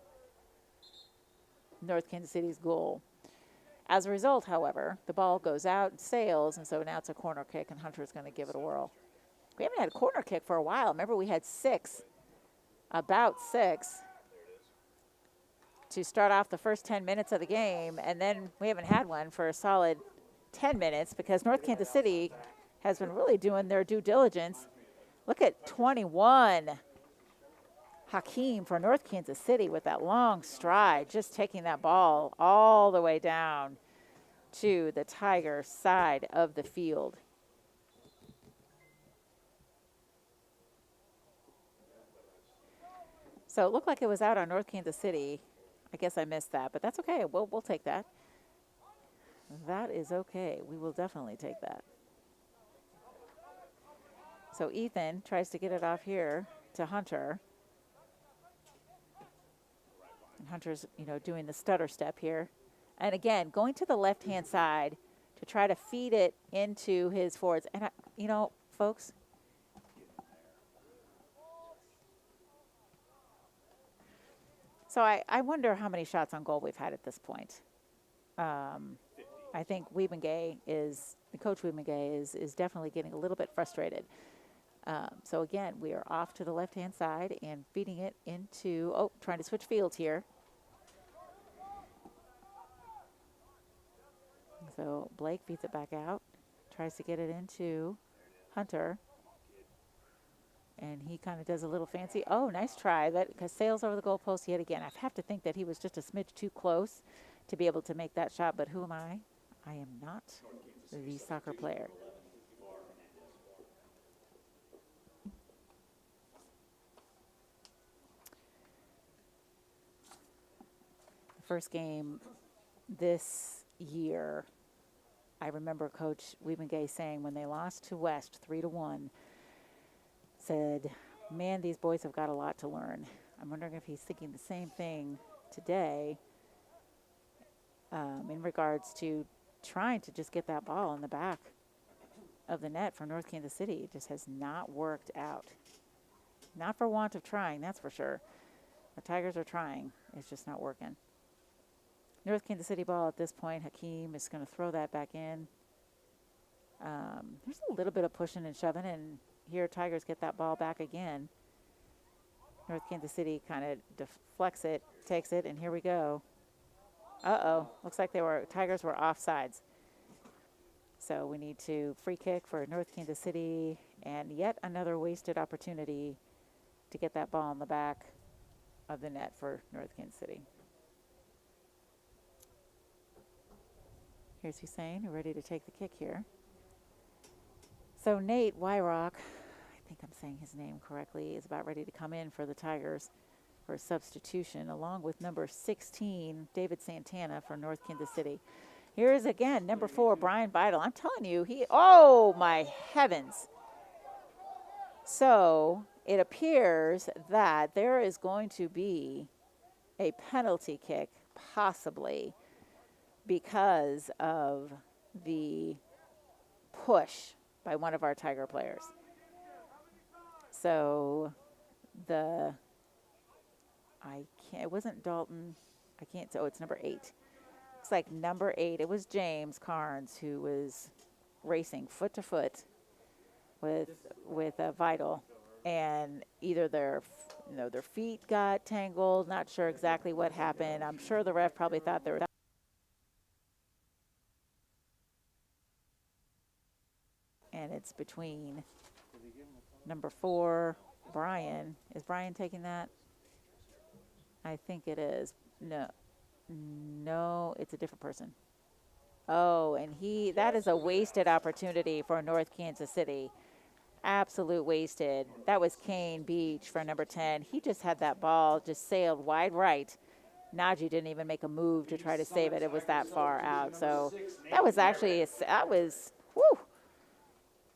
North Kansas City's goal. As a result, however, the ball goes out and sails, and so now it's a corner kick, and Hunter's going to give it a whirl. We haven't had a corner kick for a while. Remember, we had 6, about 6, to start off the first 10 minutes of the game, and then we haven't had one for a solid 10 minutes because North Kansas City has been really doing their due diligence. Look at 21. Hakeem for North Kansas City with that long stride, just taking that ball all the way down to the Tiger side of the field. So it looked like it was out on North Kansas City. I guess I missed that, but that's okay. We'll take that. That is okay. We will definitely take that. So Ethan tries to get it off here to Hunter. And Hunter's, doing the stutter step here. And again, going to the left-hand side to try to feed it into his forwards. And, folks, so I wonder how many shots on goal we've had at this point. I think Coach Mcguire is definitely getting a little bit frustrated. So again, we are off to the left-hand side and feeding it into, trying to switch fields here. So Blake feeds it back out, tries to get it into Hunter. And he kind of does a little fancy, nice try. That sails over the goalpost yet again. I have to think that he was just a smidge too close to be able to make that shot, but who am I? I am not the soccer player. First game this year, I remember Coach Mcguire saying when they lost to West 3-1, said, man, these boys have got a lot to learn. I'm wondering if he's thinking the same thing today in regards to trying to just get that ball in the back of the net for North Kansas City. It just has not worked out. Not for want of trying, that's for sure. The Tigers are trying. It's just not working. North Kansas City ball at this point. Hakeem is going to throw that back in. There's a little bit of pushing and shoving, and here Tigers get that ball back again. North Kansas City kind of deflects it, takes it, and here we go. Looks like Tigers were offsides. So we need to free kick for North Kansas City, and yet another wasted opportunity to get that ball in the back of the net for North Kansas City. Here's Hussein, ready to take the kick here. So Nate Wyrock, I think I'm saying his name correctly, is about ready to come in for the Tigers for a substitution, along with number 16, David Santana for North Kansas City. Here is again, number 4, Brian Vidal. I'm telling you, oh my heavens. So it appears that there is going to be a penalty kick, possibly, because of the push by one of our Tiger players. So it wasn't Dalton. It's number 8. It's like number 8. It was James Carnes who was racing foot to foot with Vidal, and either their feet got tangled. Not sure exactly what happened. I'm sure the ref probably thought they were. And it's between number 4, Brian. Is Brian taking that? I think it is. No, it's a different person. Oh, and that is a wasted opportunity for North Kansas City. absolute wasted. That was Kane Beach for number 10. He just had that ball just sailed wide right. Najee didn't even make a move to try to save it. It was that far out. So that was actually, whew,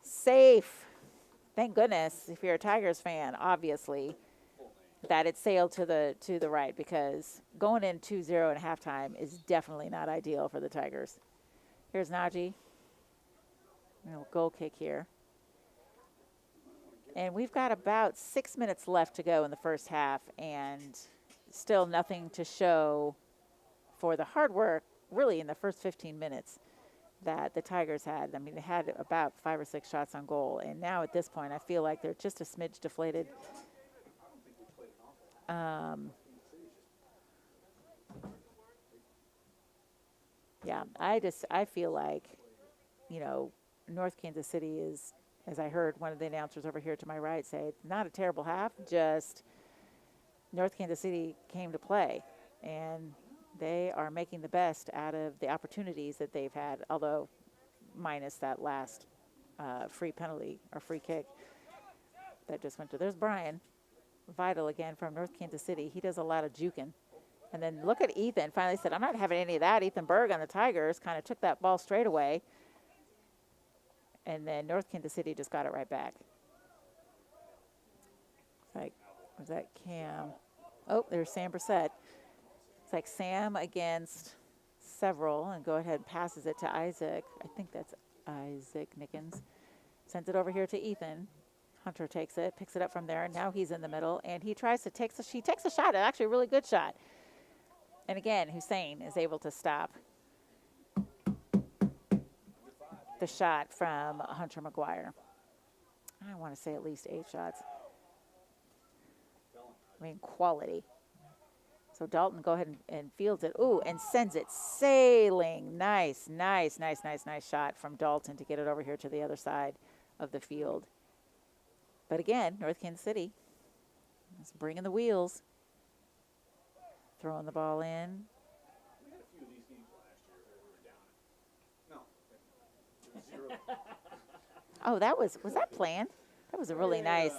safe. Thank goodness, if you're a Tigers fan, obviously, that it sailed to the right, because going in 2-0 at halftime is definitely not ideal for the Tigers. Here's Najee. Goal kick here. And we've got about 6 minutes left to go in the first half, and still nothing to show for the hard work, really, in the first 15 minutes that the Tigers had. I mean, they had about 5 or 6 shots on goal, and now at this point, I feel like they're just a smidge deflated. Yeah, I feel like, North Kansas City is, as I heard one of the announcers over here to my right say, not a terrible half, just North Kansas City came to play, and they are making the best out of the opportunities that they've had, although minus that last free penalty or free kick that just went to. There's Brian Vital again from North Kansas City. He does a lot of juking. And then look at Ethan. Finally said, I'm not having any of that. Ethan Berg on the Tigers kind of took that ball straight away. And then North Kansas City just got it right back. It's like, was that Cam? Oh, there's Sam Brissett. It's like Sam against several, and go ahead and passes it to Isaac. I think that's Isaac Nickens. Sends it over here to Ethan. Hunter takes it, picks it up from there, and now he's in the middle, and he tries to she takes a shot, actually a really good shot. And again, Hussein is able to stop the shot from Hunter Mcguire. I want to say at least 8 shots. I mean, quality. So Dalton go ahead and fields it. Ooh, and sends it sailing. Nice shot from Dalton to get it over here to the other side of the field. But again, North Kansas City is bringing the wheels. Throwing the ball in. We had a few of these games last year where we were down. No. It was 0. Oh, was that planned? That was a really nice,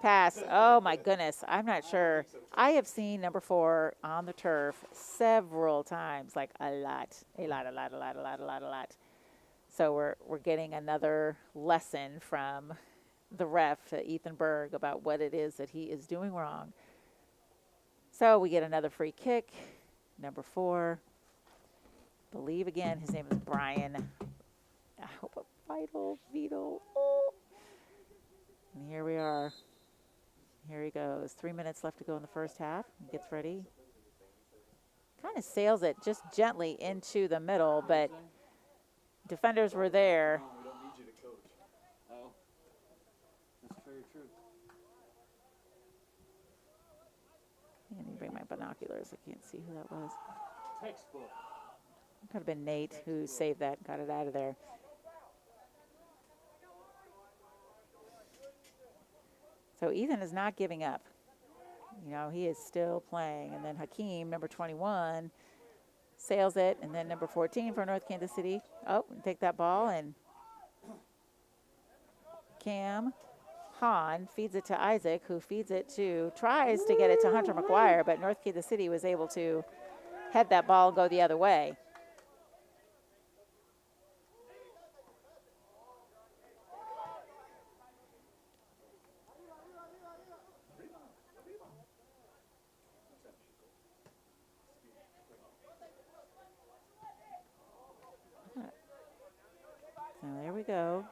pass. Oh, my goodness. I'm not sure. I have seen number 4 on the turf several times, like a lot. So we're getting another lesson from the ref, Ethan Berg, about what it is that he is doing wrong. So we get another free kick, number 4. Believe again, his name is Brian. I hope a Vital. Oh. And here we are. Here he goes. 3 minutes left to go in the first half. He gets ready. Kind of sails it just gently into the middle, but defenders were there. We don't need you to coach. Oh, that's very true. I need to bring my binoculars. I can't see who that was. Textbook. Could have been Nate who saved that, got it out of there. So Ethan is not giving up. He is still playing. And then Hakeem, number 21, sails it. And then number 14 for North Kansas City. Oh, take that ball. And Cam Hahn feeds it to Isaac, who tries to get it to Hunter Mcguire, but North Kansas City was able to head that ball and go the other way. So there we go.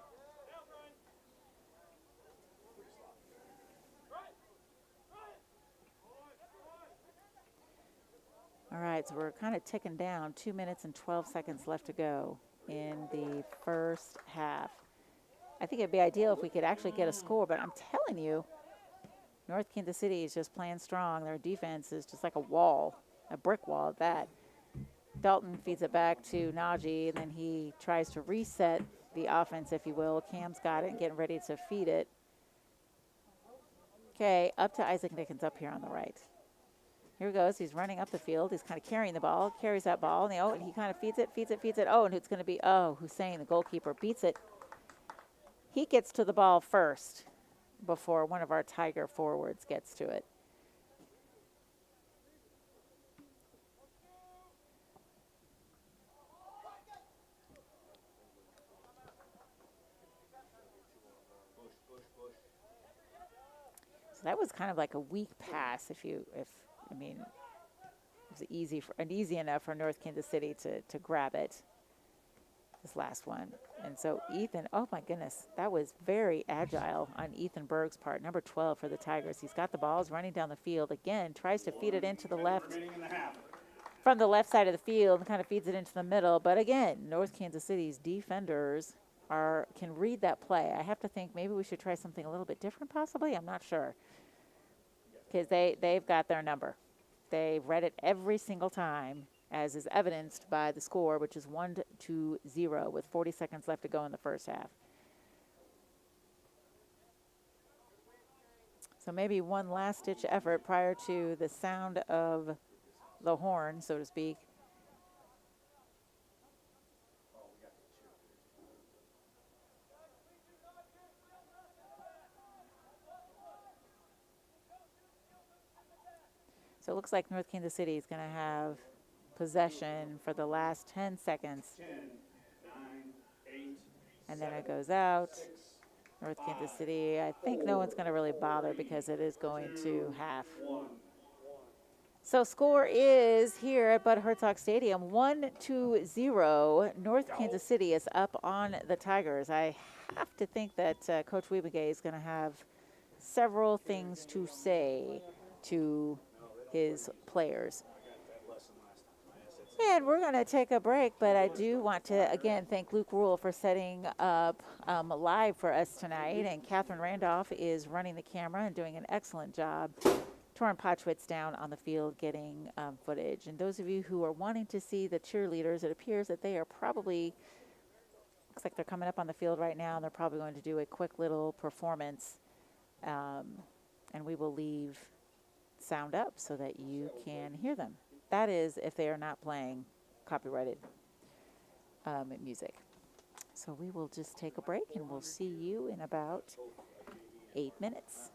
All right, so we're kind of ticking down. 2 minutes and 12 seconds left to go in the first half. I think it'd be ideal if we could actually get a score, but I'm telling you, North Kansas City is just playing strong. Their defense is just like a wall, a brick wall at that. Dalton feeds it back to Najee, and then he tries to reset the offense, if you will. Cam's got it and getting ready to feed it. Okay, up to Isaac Nickens up here on the right. Here he goes. He's running up the field. He's kind of carrying the ball, carries that ball, and he kind of feeds it. Oh, and it's going to be, Hussein, the goalkeeper, beats it he gets to the ball first before one of our Tiger forwards gets to it. So that was kind of like a weak pass I mean, it was easy enough for North Kansas City to grab it, this last one. And so Ethan, oh my goodness, that was very agile on Ethan Berg's part, number 12 for the Tigers. He's got the balls running down the field again, tries to feed it into the left, from the left side of the field, and kind of feeds it into the middle. But again, North Kansas City's defenders can read that play. I have to think maybe we should try something a little bit different possibly. I'm not sure, because they've got their number. They've read it every single time, as is evidenced by the score, which is 1-0 with 40 seconds left to go in the first half. So maybe one last-ditch effort prior to the sound of the horn, so to speak. So it looks like North Kansas City is going to have possession for the last 10 seconds. 10, 9, 8, and then it goes out. North Kansas City, I think no one's going to really bother because it is going to half. 1. So score is here at Bud Hertzog Stadium, 1-0. North Kansas City is up on the Tigers. I have to think that Coach Wiebegay is going to have several things to say to his players. And we're going to take a break, but I do want to, again, thank Luke Rule for setting up live for us tonight. And Catherine Randolph is running the camera and doing an excellent job. Torrin Potchwitz down on the field getting footage. And those of you who are wanting to see the cheerleaders, it appears that they are probably, looks like they're coming up on the field right now, and they're probably going to do a quick little performance. And we will leave sound up so that you can hear them. That is if they are not playing copyrighted music. So we will just take a break, and we'll see you in about 8 minutes.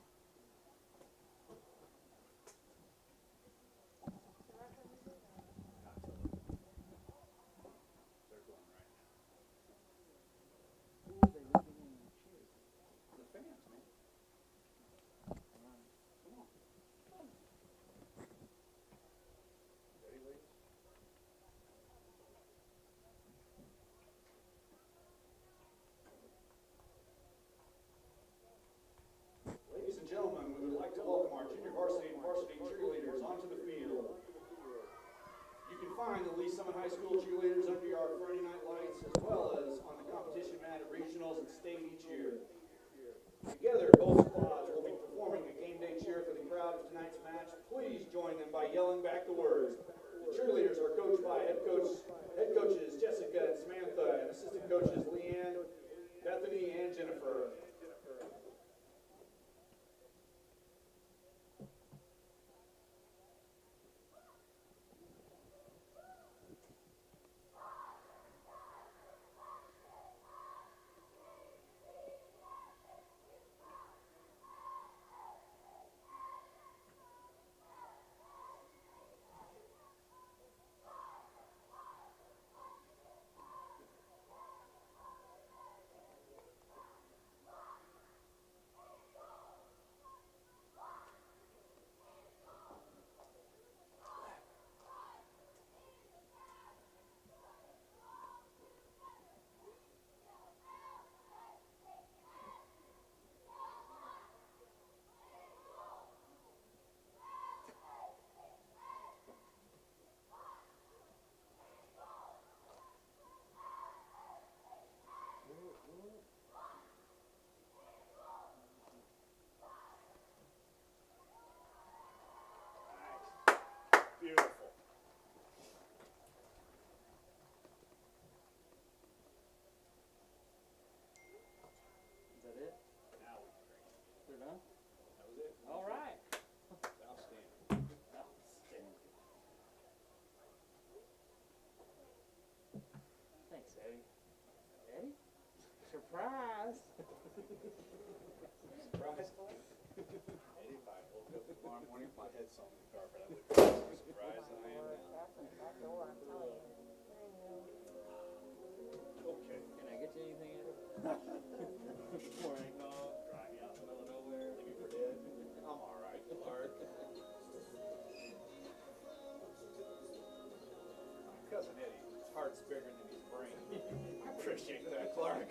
Ladies and gentlemen, we would like to welcome our junior varsity and varsity cheerleaders onto the field. You can find the Lee Summit High School cheerleaders under our Friday night lights, as well as on the competition mat at regionals and state each year. Together, both squads will be performing a game day cheer for the crowd of tonight's match. Please join them by yelling back the words. The cheerleaders are coached by head coaches Jessica and Samantha, and assistant coaches Leanne, Bethany, and Jennifer. Beautiful. Is that it? Now we They're done? That was it. All right. Outstanding. Outstanding. Thanks, Eddie. Eddie? Surprise! Surprise, Clark? 85. Woke up tomorrow morning, my head's on the carpet. I looked at it, surprised I am now. That door, I'm telling you. Okay. Can I get you anything, Eddie? Morning, no. Drive me out in the middle of nowhere. Leave me for dead. I'm alright, Clark. My cousin Eddie, his heart's bigger than his brain. I appreciate that, Clark.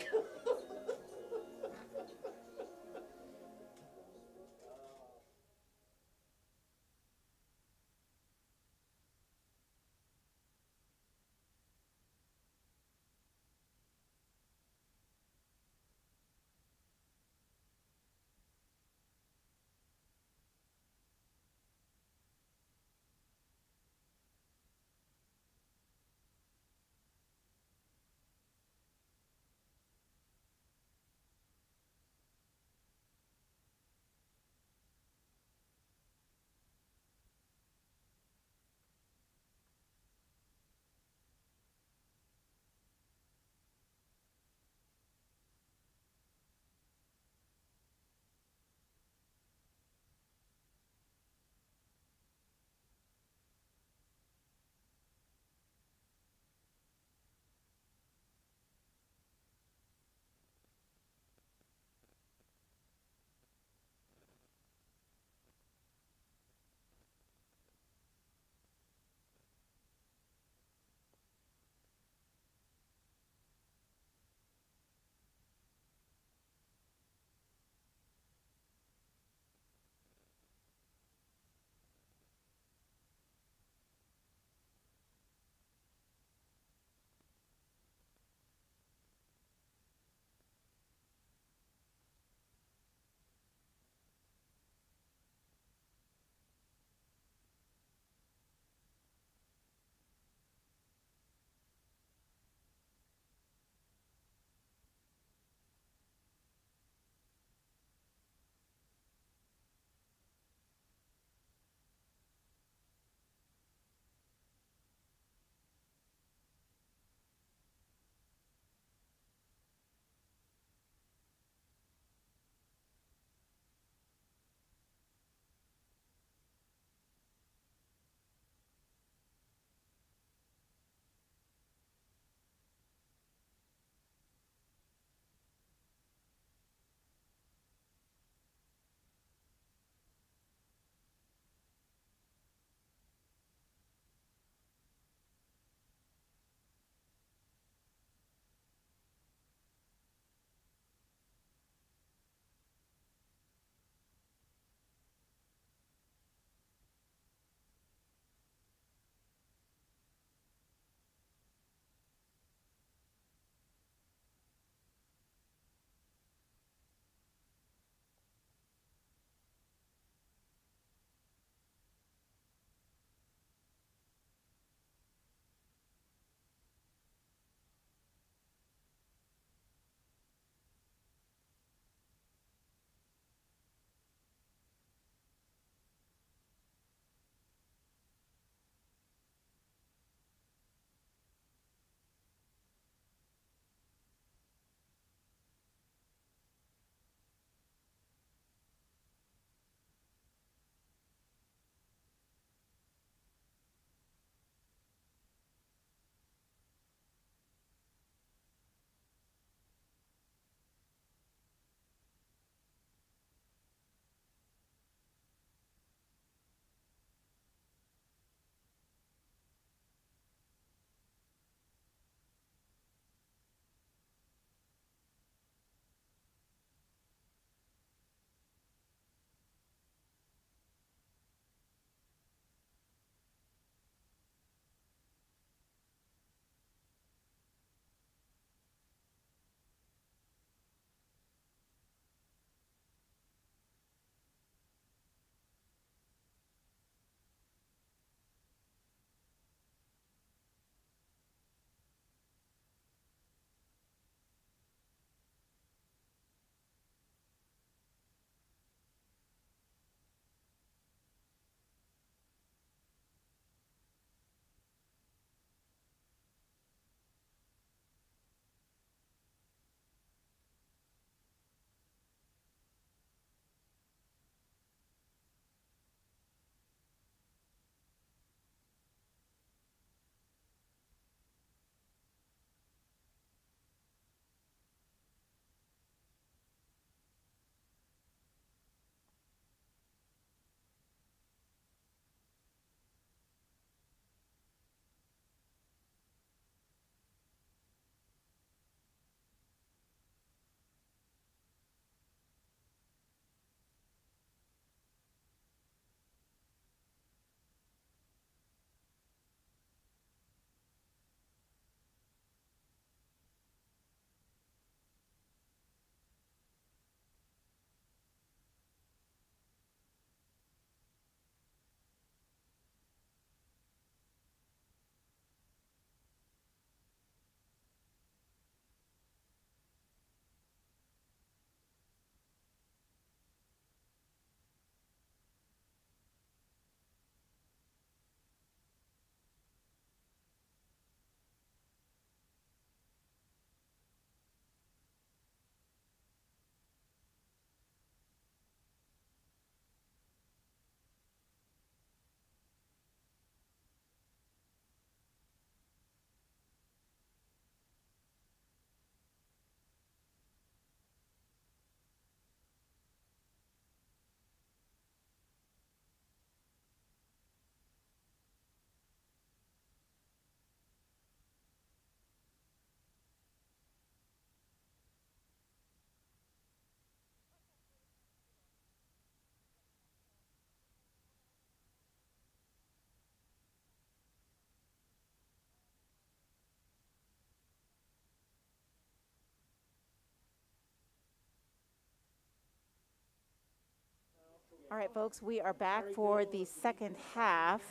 All right, folks, we are back for the second half.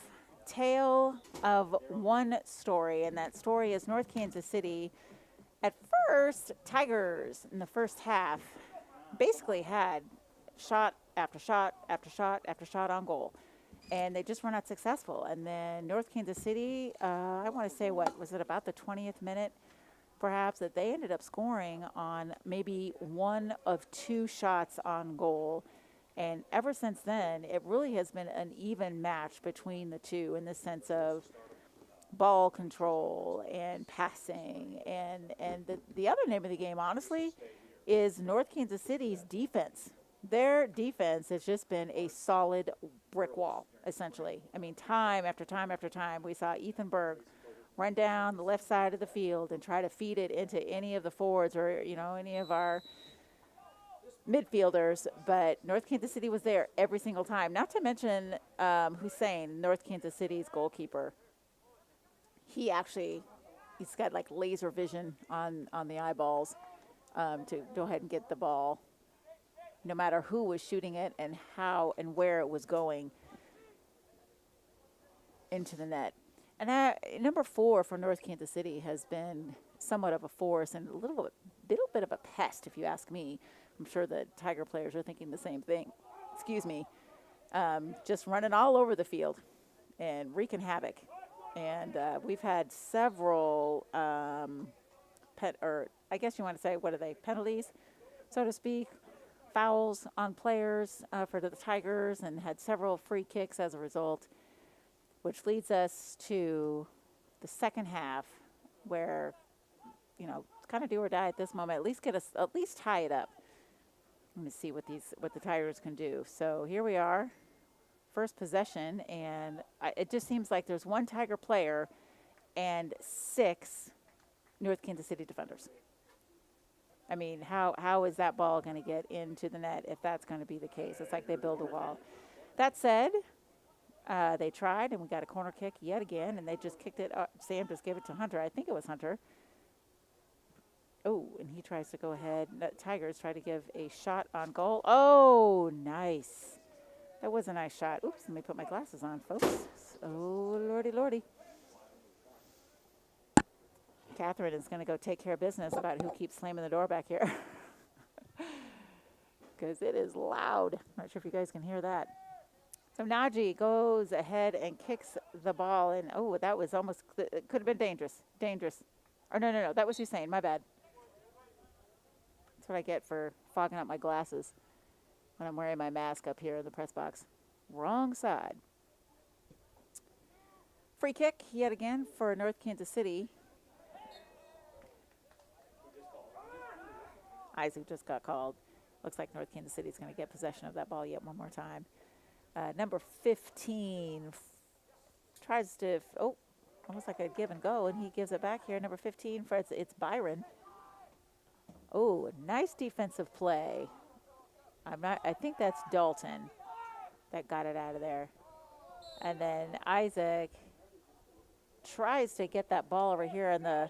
Tale of one story, and that story is North Kansas City. At first, Tigers in the first half basically had shot after shot after shot after shot on goal, and they just were not successful. And then North Kansas City, I want to say, what was it, about the 20th minute, perhaps, that they ended up scoring on maybe one of two shots on goal. And ever since then, it really has been an even match between the two in the sense of ball control and passing. And the other name of the game, honestly, is North Kansas City's defense. Their defense has just been a solid brick wall, essentially. I mean, time after time after time, we saw Ethan Berg run down the left side of the field and try to feed it into any of the forwards or, any of our midfielders, but North Kansas City was there every single time. Not to mention Hussein, North Kansas City's goalkeeper. He's got like laser vision on the eyeballs to go ahead and get the ball, no matter who was shooting it and how and where it was going into the net. And number 4 for North Kansas City has been somewhat of a force and a little bit of a pest, if you ask me. I'm sure the Tiger players are thinking the same thing. Excuse me. Just running all over the field and wreaking havoc. And we've had several, I guess you want to say, what are they, penalties, so to speak, fouls on players for the Tigers, and had several free kicks as a result, which leads us to the second half where, it's kind of do or die at this moment. At least tie it up. Let me see what the Tigers can do. So here we are, first possession, and it just seems like there's one Tiger player and 6 North Kansas City defenders. I mean, how is that ball going to get into the net if that's going to be the case? It's like they build a wall. That said, they tried, and we got a corner kick yet again, and they just kicked it. Sam just gave it to Hunter. I think it was Hunter. Oh, and he tries to go ahead. The Tigers try to give a shot on goal. Oh, nice. That was a nice shot. Oops, let me put my glasses on, folks. Oh, lordy, lordy. Catherine is going to go take care of business about who keeps slamming the door back here. Because it is loud. Not sure if you guys can hear that. So Najee goes ahead and kicks the ball. And, oh, that was almost, it could have been dangerous. Dangerous. Or no, that was Hussein. My bad. That's what I get for fogging up my glasses when I'm wearing my mask up here in the press box. Wrong side. Free kick yet again for North Kansas City. Isaac just got called. Looks like North Kansas City is going to get possession of that ball yet one more time. Number 15 tries to, almost like a give and go, and he gives it back here. Number 15, it's Byron. Oh, nice defensive play. I think that's Dalton that got it out of there. And then Isaac tries to get that ball over here in the,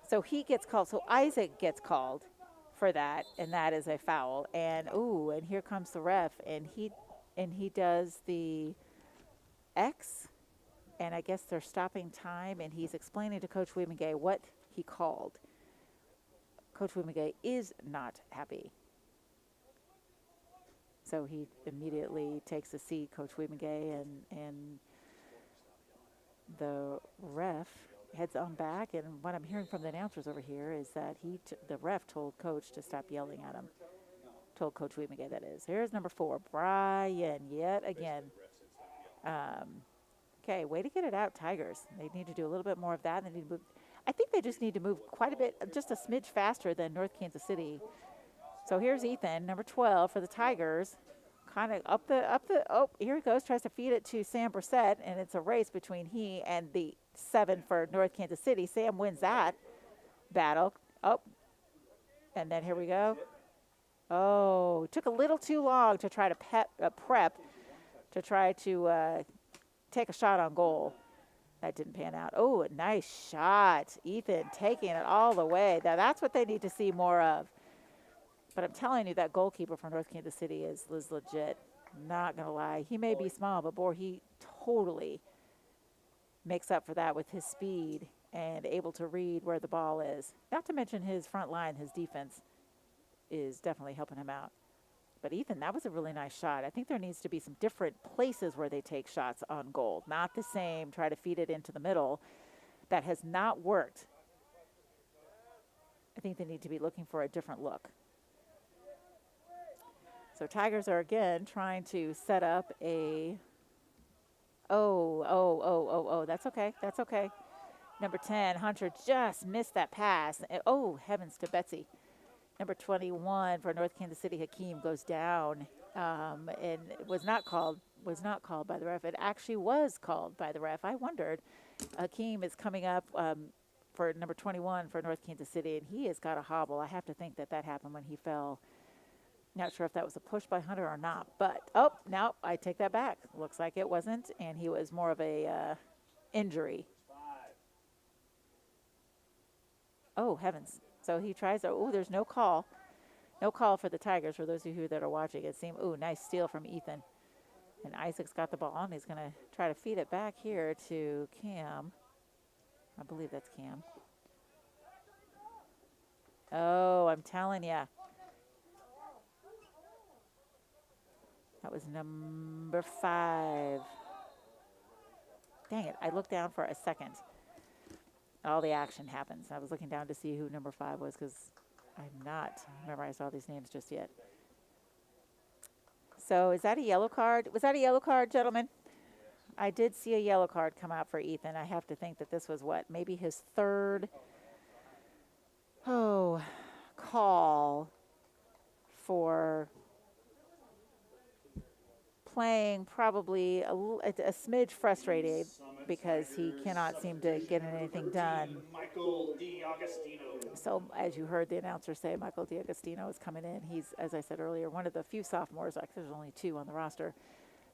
so he gets called. So Isaac gets called for that, and that is a foul. And and here comes the ref, and he does the X, and I guess they're stopping time, and he's explaining to Coach Wimigay what he called. Coach Wimigay is not happy. So he immediately takes a seat, Coach Wimigay, and the ref heads on back. And what I'm hearing from the announcers over here is that the ref told Coach to stop yelling at him. Told Coach Wimigay, that is. Here's number 4, Brian, yet again. Okay, way to get it out, Tigers. They need to do a little bit more of that. They need to move. I think they just need to move quite a bit, just a smidge faster than North Kansas City. So here's Ethan, number 12 for the Tigers. Kind of up the, here he goes, tries to feed it to Sam Brissett, and it's a race between he and the 7 for North Kansas City. Sam wins that battle. And then here we go. Oh, took a little too long to try to prep to try to take a shot on goal. That didn't pan out. Oh, a nice shot. Ethan taking it all the way. Now, that's what they need to see more of. But I'm telling you, that goalkeeper from North Kansas City is legit. Not going to lie. He may be small, but boy, he totally makes up for that with his speed and able to read where the ball is. Not to mention his front line, his defense is definitely helping him out. But Ethan, that was a really nice shot. I think there needs to be some different places where they take shots on goal. Not the same, try to feed it into the middle. That has not worked. I think they need to be looking for a different look. So Tigers are again trying to set up a, that's okay, that's okay. Number 10, Hunter just missed that pass. Oh, heavens to Betsy. Number 21 for North Kansas City, Hakeem, goes down and was not called by the ref. It actually was called by the ref. I wondered. Hakeem is coming up for number 21 for North Kansas City, and he has got a hobble. I have to think that happened when he fell. Not sure if that was a push by Hunter or not, but, oh, no, I take that back. Looks like it wasn't, and he was more of a injury. Oh, heavens. So he tries, there's no call. No call for the Tigers, for those of you that are watching. It seemed, nice steal from Ethan. And Isaac's got the ball, and he's going to try to feed it back here to Cam. I believe that's Cam. Oh, I'm telling you. That was number 5. Dang it, I looked down for a second. All the action happens. I was looking down to see who number 5 was because I've not memorized all these names just yet. So is that a yellow card? Was that a yellow card, gentlemen? I did see a yellow card come out for Ethan. I have to think that this was maybe his third call for playing, probably a smidge frustrated because he cannot seem to get anything done. Michael D'Agostino. So as you heard the announcer say, Michael D'Agostino is coming in. He's, as I said earlier, one of the few sophomores, actually there's only 2 on the roster,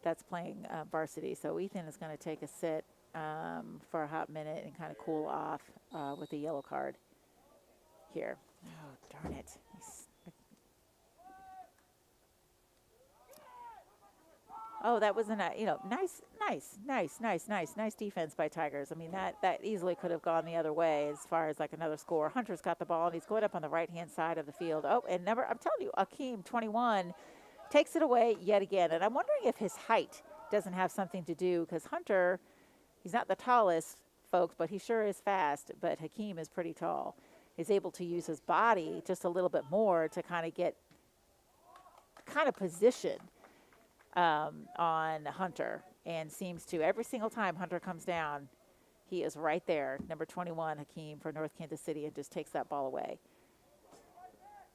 that's playing varsity. So Ethan is going to take a sit for a hot minute and kind of cool off with a yellow card here. Oh, darn it. Oh, that was nice defense by Tigers. I mean, that easily could have gone the other way as far as like another score. Hunter's got the ball, and he's going up on the right-hand side of the field. Oh, and I'm telling you, Akeem, 21, takes it away yet again. And I'm wondering if his height doesn't have something to do, because Hunter, he's not the tallest, folks, but he sure is fast. But Hakeem is pretty tall. He's able to use his body just a little bit more to kind of get position on Hunter, and seems to, every single time Hunter comes down, he is right there. Number 21, Hakeem for North Kansas City, and just takes that ball away.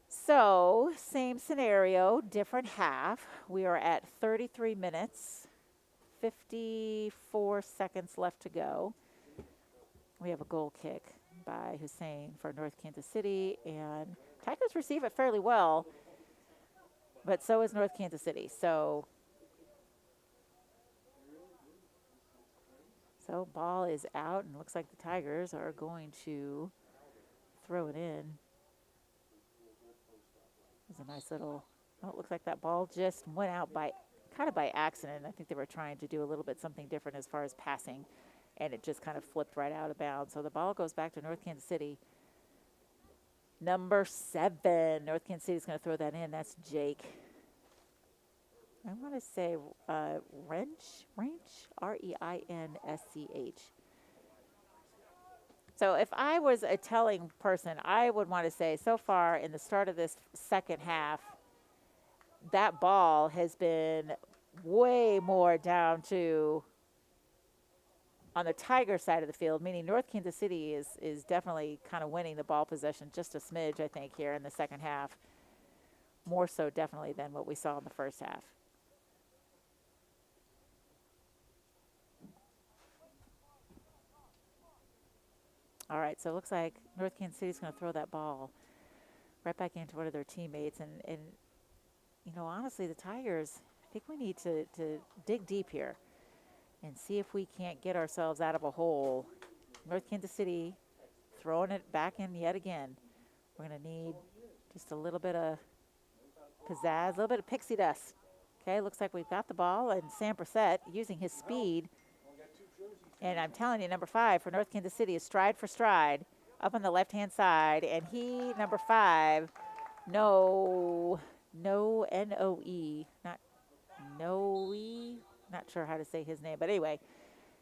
So, same scenario, different half. We are at 33 minutes, 54 seconds left to go. We have a goal kick by Hussein for North Kansas City, and Tigers receive it fairly well, but so is North Kansas City. So ball is out, and looks like the Tigers are going to throw it in. It's a nice little, it looks like that ball just went out by accident. I think they were trying to do a little bit something different as far as passing, and it just kind of flipped right out of bounds. So the ball goes back to North Kansas City. Number 7, North Kansas City is going to throw that in. That's Jake. I want to say Wrench, Reinschch. So if I was a telling person, I would want to say, so far in the start of this second half, that ball has been way more down to on the Tiger side of the field, meaning North Kansas City is definitely kind of winning the ball possession just a smidge, I think, here in the second half. More so definitely than what we saw in the first half. All right, so it looks like North Kansas City is going to throw that ball right back into one of their teammates. And you know, honestly, the Tigers, I think we need to dig deep here and see if we can't get ourselves out of a hole. North Kansas City throwing it back in yet again. We're going to need just a little bit of pizzazz, a little bit of pixie dust. Okay, looks like we've got the ball, and Sam Brissett using his speed. And I'm telling you, number 5 for North Kansas City is stride for stride up on the left-hand side. And he, number 5, Noe, not Noe, not sure how to say his name. But anyway,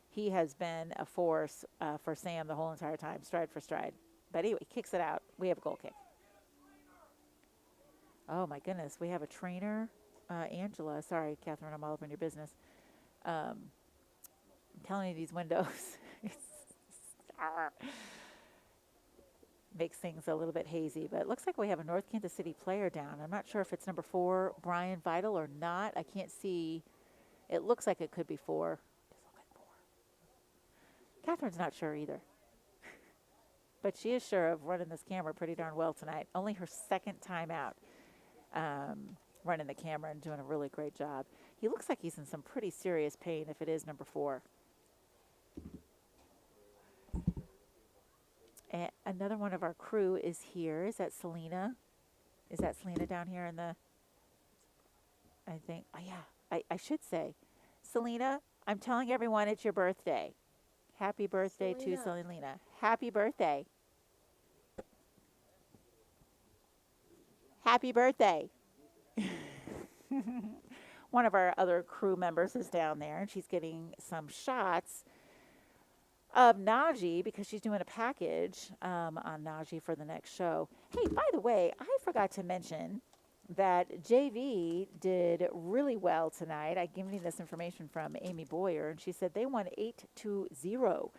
he has been a force for Sam the whole entire time, stride for stride. But anyway, kicks it out. We have a goal kick. Oh, my goodness. We have a trainer. Angela, sorry, Catherine, I'm all over in your business. I'm telling you, these windows makes things a little bit hazy. But it looks like we have a North Kansas City player down. I'm not sure if it's number 4, Brian Vital, or not. I can't see. It looks like it could be 4. Just look at 4. Catherine's not sure either. But she is sure of running this camera pretty darn well tonight. Only her second time out running the camera and doing a really great job. He looks like he's in some pretty serious pain if it is number 4. And another one of our crew is here. Is that Selena? Is that Selena down here in the, I think, oh yeah, I should say. Selena, I'm telling everyone it's your birthday. Happy birthday to Selena. Happy birthday. Happy birthday. One of our other crew members is down there, and she's getting some shots of Najee because she's doing a package on Najee for the next show. Hey, by the way, I forgot to mention that JV did really well tonight. I gave you this information from Amy Boyer, and she said they won 8-0.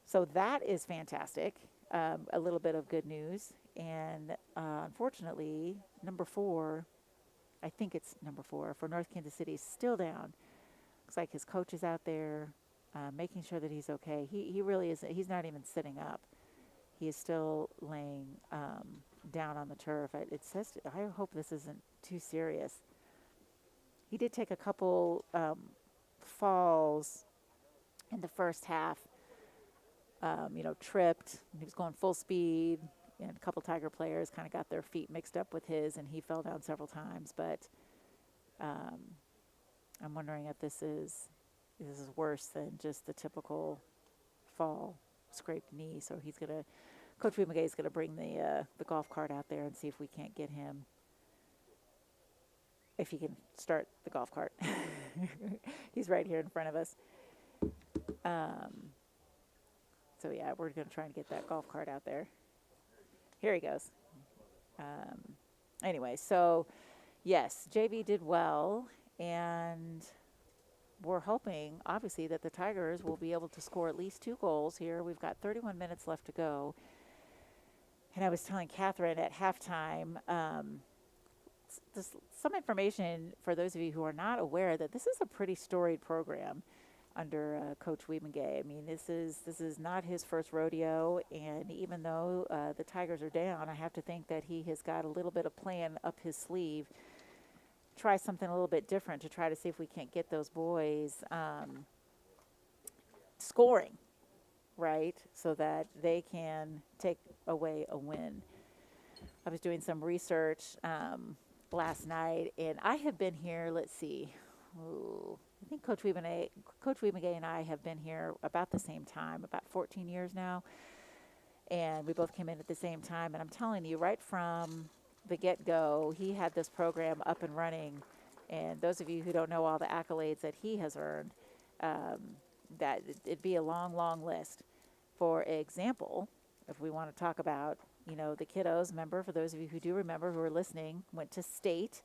So that is fantastic. A little bit of good news. And unfortunately, number 4, I think it's number 4 for North Kansas City, is still down. Looks like his coach is out there making sure that he's okay. He really is. He's not even sitting up. He is still laying down on the turf. It says, I hope this isn't too serious. He did take a couple falls in the first half. Tripped. He was going full speed, and a couple Tiger players kind of got their feet mixed up with his, and he fell down several times. But I'm wondering if this is worse than just the typical fall, scraped knee. So Coach Mcguire is gonna bring the golf cart out there and see if we can't get him, if he can start the golf cart. He's right here in front of us. So yeah, we're going to try and get that golf cart out there. Here he goes. Anyway, so yes, JV did well, and we're hoping, obviously, that the Tigers will be able to score at least 2 goals here. We've got 31 minutes left to go. And I was telling Catherine at halftime, some information for those of you who are not aware that this is a pretty storied program under Coach Wiebengay. I mean, this is not his first rodeo, and even though the Tigers are down, I have to think that he has got a little bit of plan up his sleeve. Try something a little bit different to try to see if we can't get those boys scoring, right, so that they can take away a win. I was doing some research last night, and I have been here, let's see, I think Coach Wiebengay and I have been here about the same time, about 14 years now, and we both came in at the same time. And I'm telling you, right from the get-go, he had this program up and running. And those of you who don't know all the accolades that he has earned, that it'd be a long, long list. For example, if we want to talk about, the kiddos, remember, for those of you who do remember, who are listening, went to state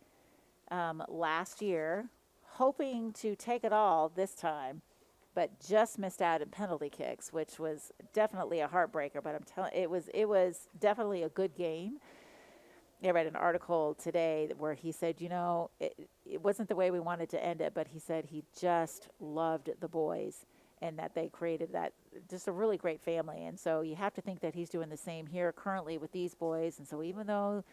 last year, hoping to take it all this time, but just missed out in penalty kicks, which was definitely a heartbreaker. But I'm telling it was definitely a good game. I read an article today where he said, it wasn't the way we wanted to end it, but he said he just loved the boys and that they created that just a really great family. And so you have to think that he's doing the same here currently with these boys. And so even though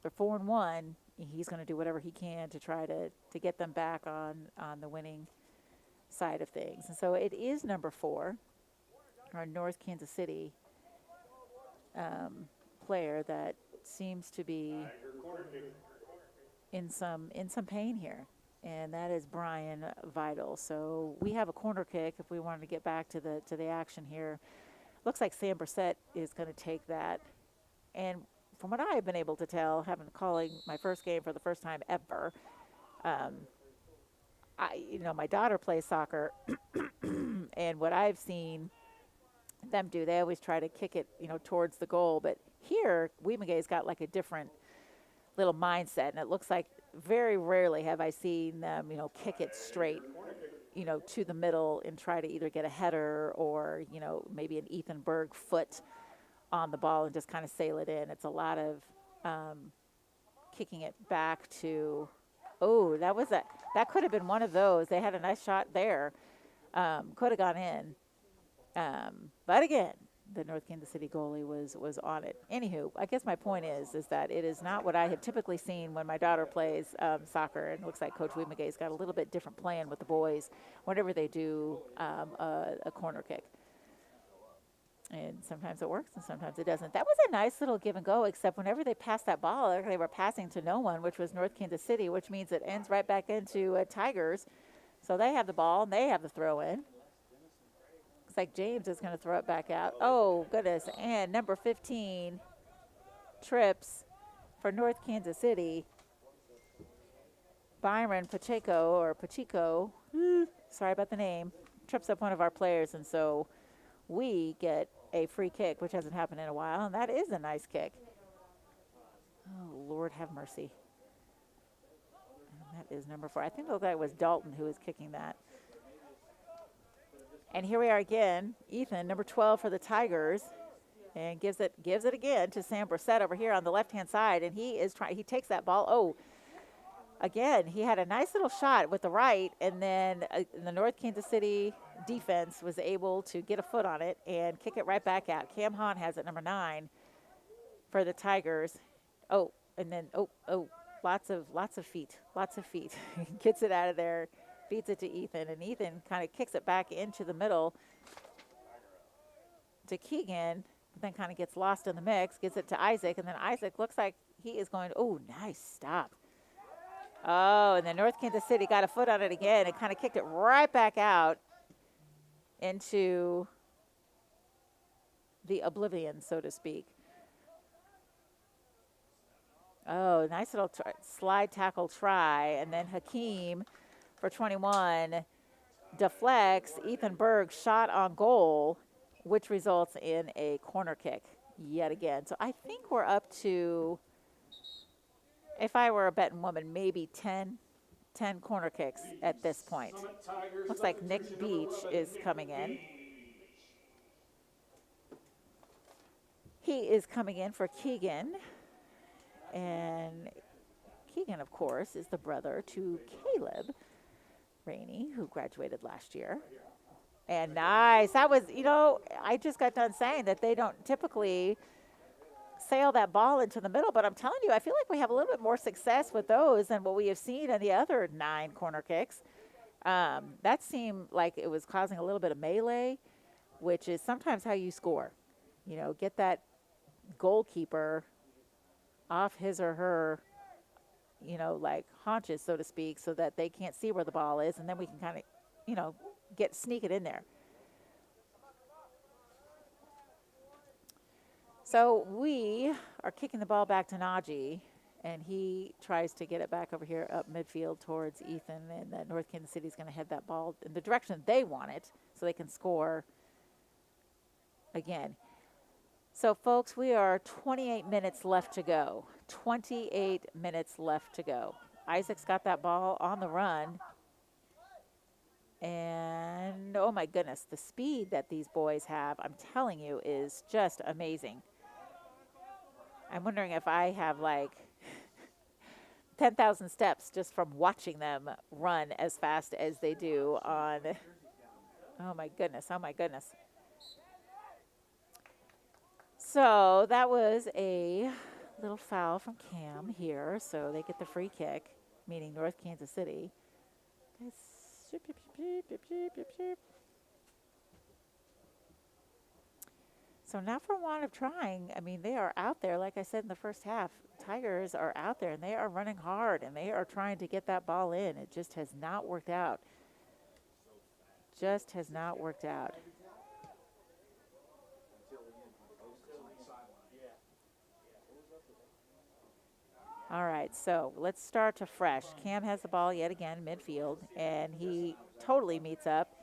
they're 4-1, he's going to do whatever he can to try to get them back on the winning side of things. And so it is number 4, our North Kansas City player that seems to be in some pain here, and that is Brian Vital. So we have a corner kick if we wanted to get back to the action here. Looks like Sam Brissett is going to take that, and from what I have been able to tell, having calling my first game for the first time ever, my daughter plays soccer, and what I've seen them do, they always try to kick it, towards the goal. But here, Mcguire's got like a different little mindset, and it looks like very rarely have I seen them, kick it straight, to the middle and try to either get a header or, maybe an Ethan Berg foot on the ball and just kind of sail it in. It's a lot of kicking it back to, that could have been one of those. They had a nice shot there. Could have gone in. But again, the North Kansas City goalie was on it. Anywho, I guess my point is that it is not what I have typically seen when my daughter plays soccer. And it looks like Coach Mcguire's got a little bit different plan with the boys whenever they do a corner kick. And sometimes it works and sometimes it doesn't. That was a nice little give and go, except whenever they passed that ball, they were passing to no one, which was North Kansas City, which means it ends right back into Tigers. So they have the ball and they have the throw in. Looks like James is going to throw it back out. Oh, goodness. And number 15 trips for North Kansas City. Byron Pacheco, sorry about the name, trips up one of our players. And so we get a free kick, which hasn't happened in a while. And that is a nice kick. Oh, Lord have mercy. And that is number 4. I think the guy was Dalton who was kicking that. And here we are again. Ethan, number 12 for the Tigers, and gives it again to Sam Brissett over here on the left-hand side. And he takes that ball. Oh, again, he had a nice little shot with the right, and then the North Kansas City defense was able to get a foot on it and kick it right back out. Cam Hahn has it, number 9 for the Tigers. Oh, and then lots of feet. Gets it out of there. Feeds it to Ethan, and Ethan kind of kicks it back into the middle to Keegan, then kind of gets lost in the mix, gets it to Isaac, and then Isaac looks like he is going, nice stop. Oh, and then North Kansas City got a foot on it again and kind of kicked it right back out into the oblivion, so to speak. Oh, nice little slide tackle try, and then Hakeem for 21 deflects Ethan Berg's shot on goal, which results in a corner kick yet again. So I think we're up to, if I were a betting woman, maybe 10 corner kicks at this point. Looks like Nick Beach is coming in. He is coming in for Keegan. And Keegan, of course, is the brother to Caleb Rainey, who graduated last year. And nice. That was, I just got done saying that they don't typically sail that ball into the middle, but I'm telling you, I feel like we have a little bit more success with those than what we have seen in the other 9 corner kicks. That seemed like it was causing a little bit of melee, which is sometimes how you score. Get that goalkeeper off his or her, like haunches, so to speak, so that they can't see where the ball is, and then we can kind of, sneak it in there. So we are kicking the ball back to Najee, and he tries to get it back over here up midfield towards Ethan, and then North Kansas City is going to head that ball in the direction they want it so they can score again. So, folks, we are 28 minutes left to go. 28 minutes left to go. Isaac's got that ball on the run. And, oh, my goodness, the speed that these boys have, I'm telling you, is just amazing. I'm wondering if I have, 10,000 steps just from watching them run as fast as they do on, oh, my goodness. So that was a little foul from Cam here. So they get the free kick, meaning North Kansas City. Guys, Sheep, sheep, sheep, sheep, sheep, sheep, sheep. So not for want of trying. I mean, they are out there. Like I said in the first half, Tigers are out there and they are running hard and they are trying to get that ball in. It just has not worked out. Just has not worked out. All right, so let's start to fresh. Cam has the ball yet again, midfield, and he totally meets up.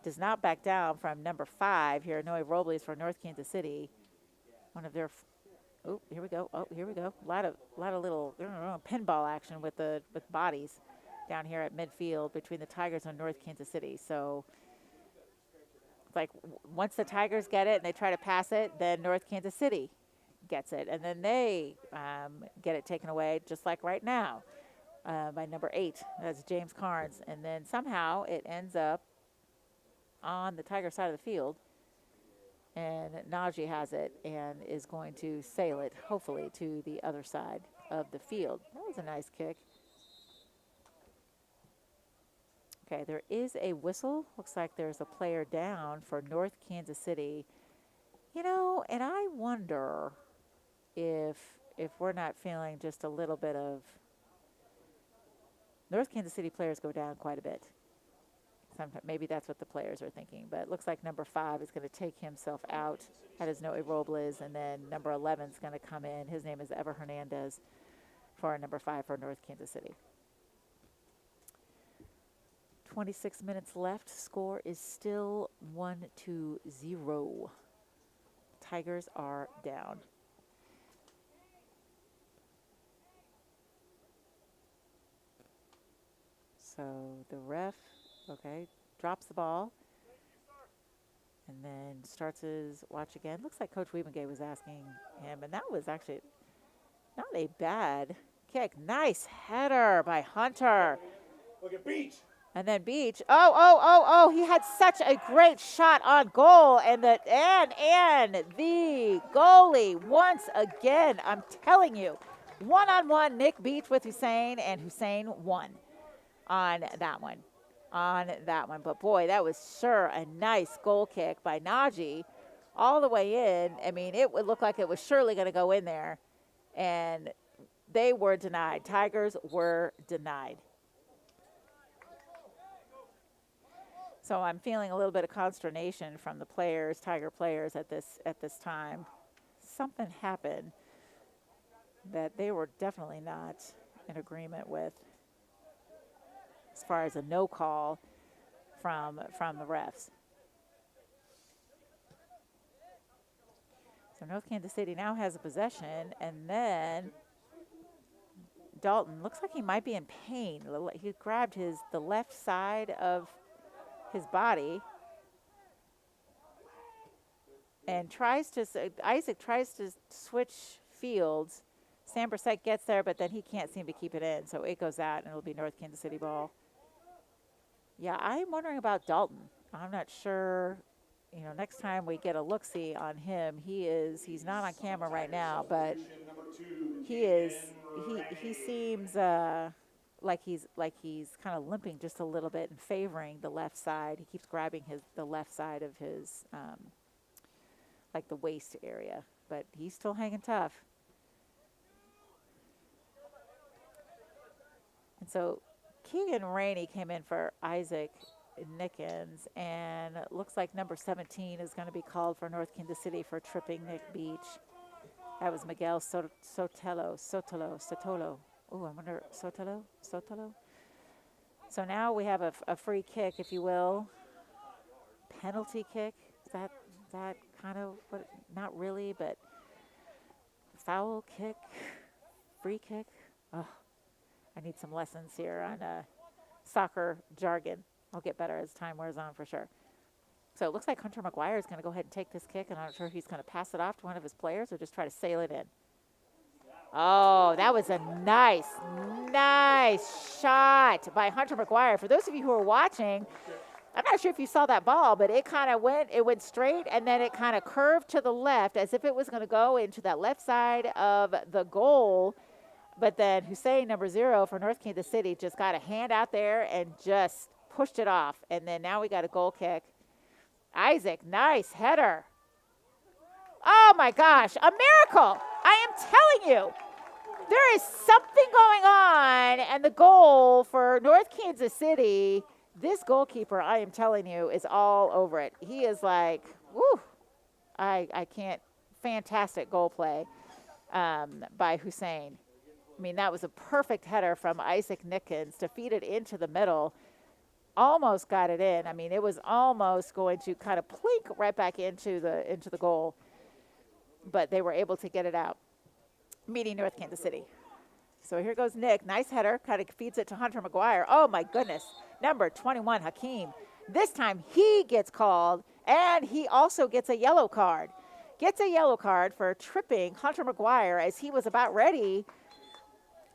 Does not back down from number 5 here, Noe Robles for North Kansas City. One of their, oh, here we go. Oh, here we go. A lot of little, I don't know, pinball action with bodies down here at midfield between the Tigers and North Kansas City. So, like, once the Tigers get it and they try to pass it, then North Kansas City gets it, and then they get it taken away, just like right now by number 8. That's James Carnes, and then somehow it ends up on the Tiger side of the field, and Najee has it and is going to sail it, hopefully, to the other side of the field. That was a nice kick. Okay, there is a whistle. Looks like there's a player down for North Kansas City. You know, and I wonder if we're not feeling just a little bit of North Kansas City players go down quite a bit. Sometimes, maybe that's what the players are thinking, but it looks like number 5 is going to take himself out. That is Noe Robles, and then number 11 is going to come in. His name is Ever Hernandez for number 5 for North Kansas City. 26 minutes left. Score is still 1-0. Tigers are down. So the ref, okay, drops the ball and then starts his watch again. Looks like Coach Wiebengay was asking him, and that was actually not a bad kick. Nice header by Hunter. Look at Beach. And then Beach, oh, he had such a great shot on goal, and the goalie once again, I'm telling you, one-on-one Nick Beach with Hussein, and Hussein won on that one. But boy, that was sure a nice goal kick by Najee all the way in. I mean, it would look like it was surely going to go in there, and they were denied. Tigers were denied. So I'm feeling a little bit of consternation from the players, Tiger players at this time. Something happened that they were definitely not in agreement with as far as a no call from the refs. So North Kansas City now has a possession, and then Dalton looks like he might be in pain. He grabbed the left side of his body and Isaac tries to switch fields. Sam Brissett gets there, but then he can't seem to keep it in, so it goes out, and it'll be North Kansas City ball. Yeah, I'm wondering about Dalton. I'm not sure. You know, next time we get a look-see on him, he's not on camera right now, but he seems like he's kind of limping just a little bit and favoring the left side. He keeps grabbing the left side of his like the waist area, but he's still hanging tough. And so Keegan Rainey came in for Isaac Nickens, and it looks like number 17 is going to be called for North Kansas City for tripping Nick Beach. That was Miguel Sotolo. Oh, I wonder, Sotolo? So now we have a free kick, if you will. Penalty kick. Is that kind of what? Not really, but foul kick, free kick. Oh, I need some lessons here on soccer jargon. I'll get better as time wears on for sure. So it looks like Hunter Mcguire is going to go ahead and take this kick, and I'm not sure if he's going to pass it off to one of his players or just try to sail it in. Oh, that was a nice shot by Hunter Mcguire. For those of you who are watching, I'm not sure if you saw that ball, but it went straight, and then it kind of curved to the left as if it was going to go into that left side of the goal. But then Hussein, number 0 for North Kansas City, just got a hand out there and just pushed it off. And then now we got a goal kick. Isaac, nice header. Oh, my gosh, a miracle. I am telling you, there is something going on. And the goal for North Kansas City, this goalkeeper, I am telling you, is all over it. He is like, woo, I can't. Fantastic goal play by Hussein. I mean, that was a perfect header from Isaac Nickens to feed it into the middle. Almost got it in. I mean, it was almost going to kind of plink right back into the goal, but they were able to get it out, meeting North Kansas City. So here goes Nick. Nice header. Kind of feeds it to Hunter Mcguire. Oh, my goodness. Number 21, Hakeem. This time he gets called, and he also gets a yellow card. Gets a yellow card for tripping Hunter Mcguire as he was about ready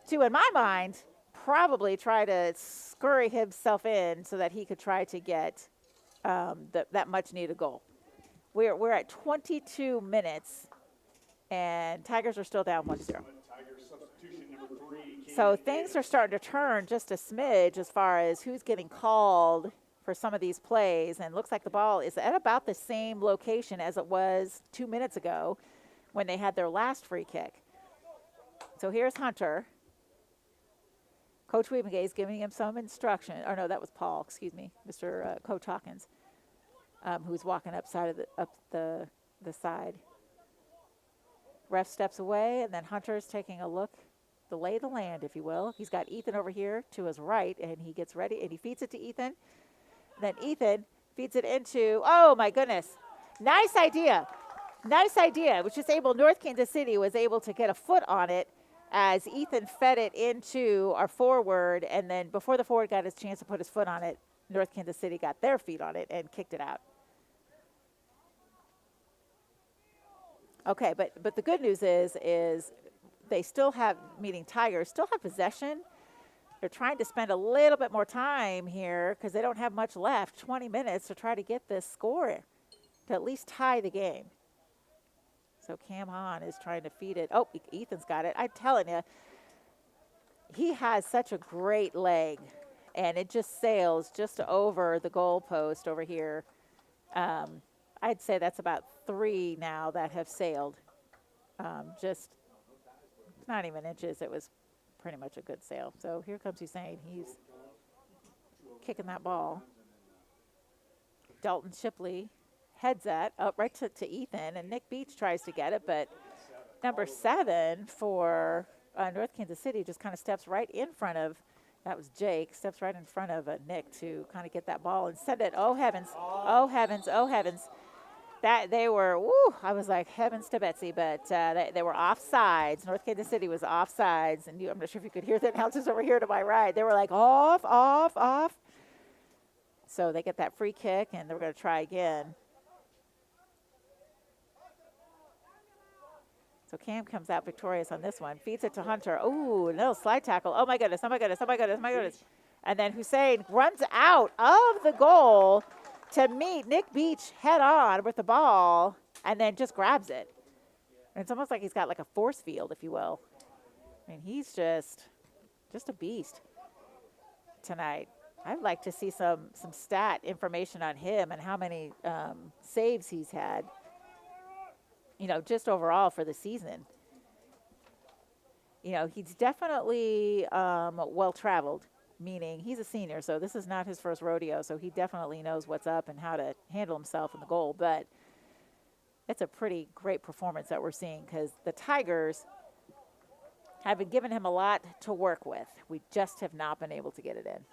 to, in my mind, probably try to scurry himself in so that he could try to get that much-needed goal. We're at 22 minutes, and Tigers are still down 1-0. So things are starting to turn just a smidge as far as who's getting called for some of these plays, and looks like the ball is at about the same location as it was 2 minutes ago when they had their last free kick. So here's Hunter. Coach Wiebengay is giving him some instruction. Or no, that was Paul, excuse me, Mr. Coach Hawkins, who's walking up the side. Ref steps away, and then Hunter's taking a look, the lay of the land, if you will. He's got Ethan over here to his right, and he gets ready, and he feeds it to Ethan. Then Ethan feeds it into, oh, my goodness. Nice idea. Nice idea, which is able, North Kansas City was able to get a foot on it as Ethan fed it into our forward, and then before the forward got his chance to put his foot on it, North Kansas City got their feet on it and kicked it out. Okay, but the good news is they still have, meaning Tigers, still have possession. They're trying to spend a little bit more time here because they don't have much left, 20 minutes, to try to get this score to at least tie the game. So Cam Hahn is trying to feed it. Oh, Ethan's got it. I'm telling you, he has such a great leg, and it just sails just over the goal post over here. I'd say that's about 3 now that have sailed. Just not even inches. It was pretty much a good sail. So here comes Hussein. He's kicking that ball. Dalton Shipley heads that up right to Ethan, and Nick Beach tries to get it, but number 7 for North Kansas City just kind of steps right in front of, that was Jake, steps right in front of Nick to kind of get that ball and send it. Oh, heavens. Oh, heavens. Oh, heavens. That they were, woo, I was like, heavens to Betsy, but they were offsides. North Kansas City was offsides, and I'm not sure if you could hear the announcers over here to my right. They were like, off, off, off. So they get that free kick, and they're going to try again. So Cam comes out victorious on this one, feeds it to Hunter. Ooh, no, slide tackle. Oh, my goodness, oh, my goodness, oh, my goodness, oh, my goodness. And then Hussein runs out of the goal to meet Nick Beach head on with the ball, and then just grabs it. And it's almost like he's got like a force field, if you will. I mean, he's just a beast tonight. I'd like to see some stat information on him and how many saves he's had, you know, just overall for the season. You know, he's definitely well-traveled, meaning he's a senior, so this is not his first rodeo, so he definitely knows what's up and how to handle himself in the goal. But it's a pretty great performance that we're seeing because the Tigers have been giving him a lot to work with. We just have not been able to get it in.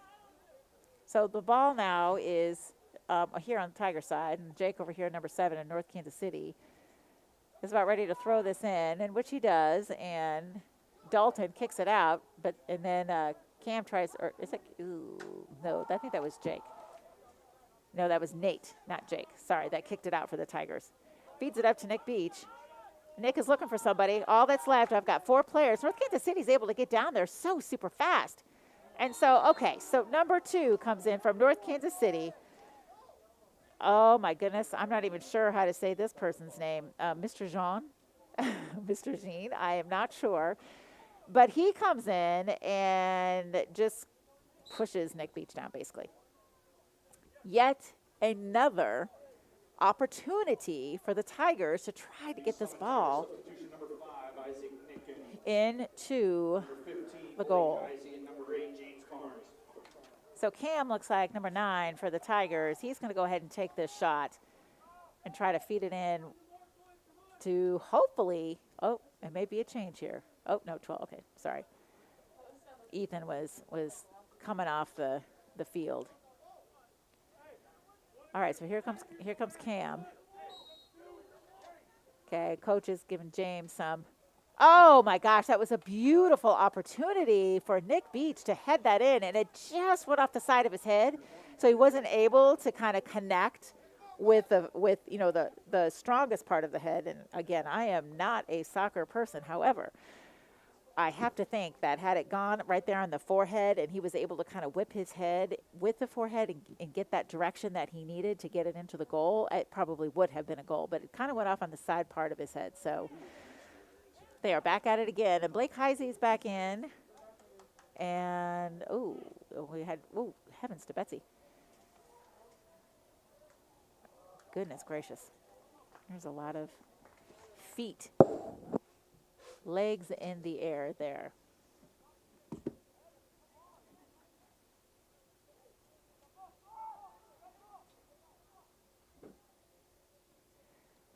So the ball now is here on the Tiger side, and Jake over here, number 7 in North Kansas City, is about ready to throw this in which he does, and Dalton kicks it out, and then Cam tries, or is it, ooh, no, I think that was Jake. No, that was Nate, not Jake. Sorry, that kicked it out for the Tigers. Feeds it up to Nick Beach. Nick is looking for somebody. All that's left, I've got 4 players. North Kansas City's able to get down there so super fast. And so, okay, so number 2 comes in from North Kansas City. Oh, my goodness, I'm not even sure how to say this person's name. Mr. Jean, Mr. Jean, I am not sure. But he comes in and just pushes Nick Beach down, basically. yet another opportunity for the Tigers to try to get this ball Substitution number 5, Isaac Nicken. into Number 15, the goal. Isaac, and number 8, James Carnes. So Cam looks like number 9 for the Tigers. He's going to go ahead and take this shot and try to feed it in to hopefully, oh, it may be a change here. Oh, no, 12, okay, sorry. Ethan was coming off the field. All right, so here comes Cam. Okay, coach is giving James some. Oh my gosh, that was a beautiful opportunity for Nick Beach to head that in, and it just went off the side of his head, so he wasn't able to kind of connect with the strongest part of the head. And again, I am not a soccer person. However, I have to think that had it gone right there on the forehead and he was able to kind of whip his head with the forehead and get that direction that he needed to get it into the goal, it probably would have been a goal. But it kind of went off on the side part of his head. So they are back at it again. And Blake Heisey's back in. And, heavens to Betsy. Goodness gracious. There's a lot of feet. Legs in the air there.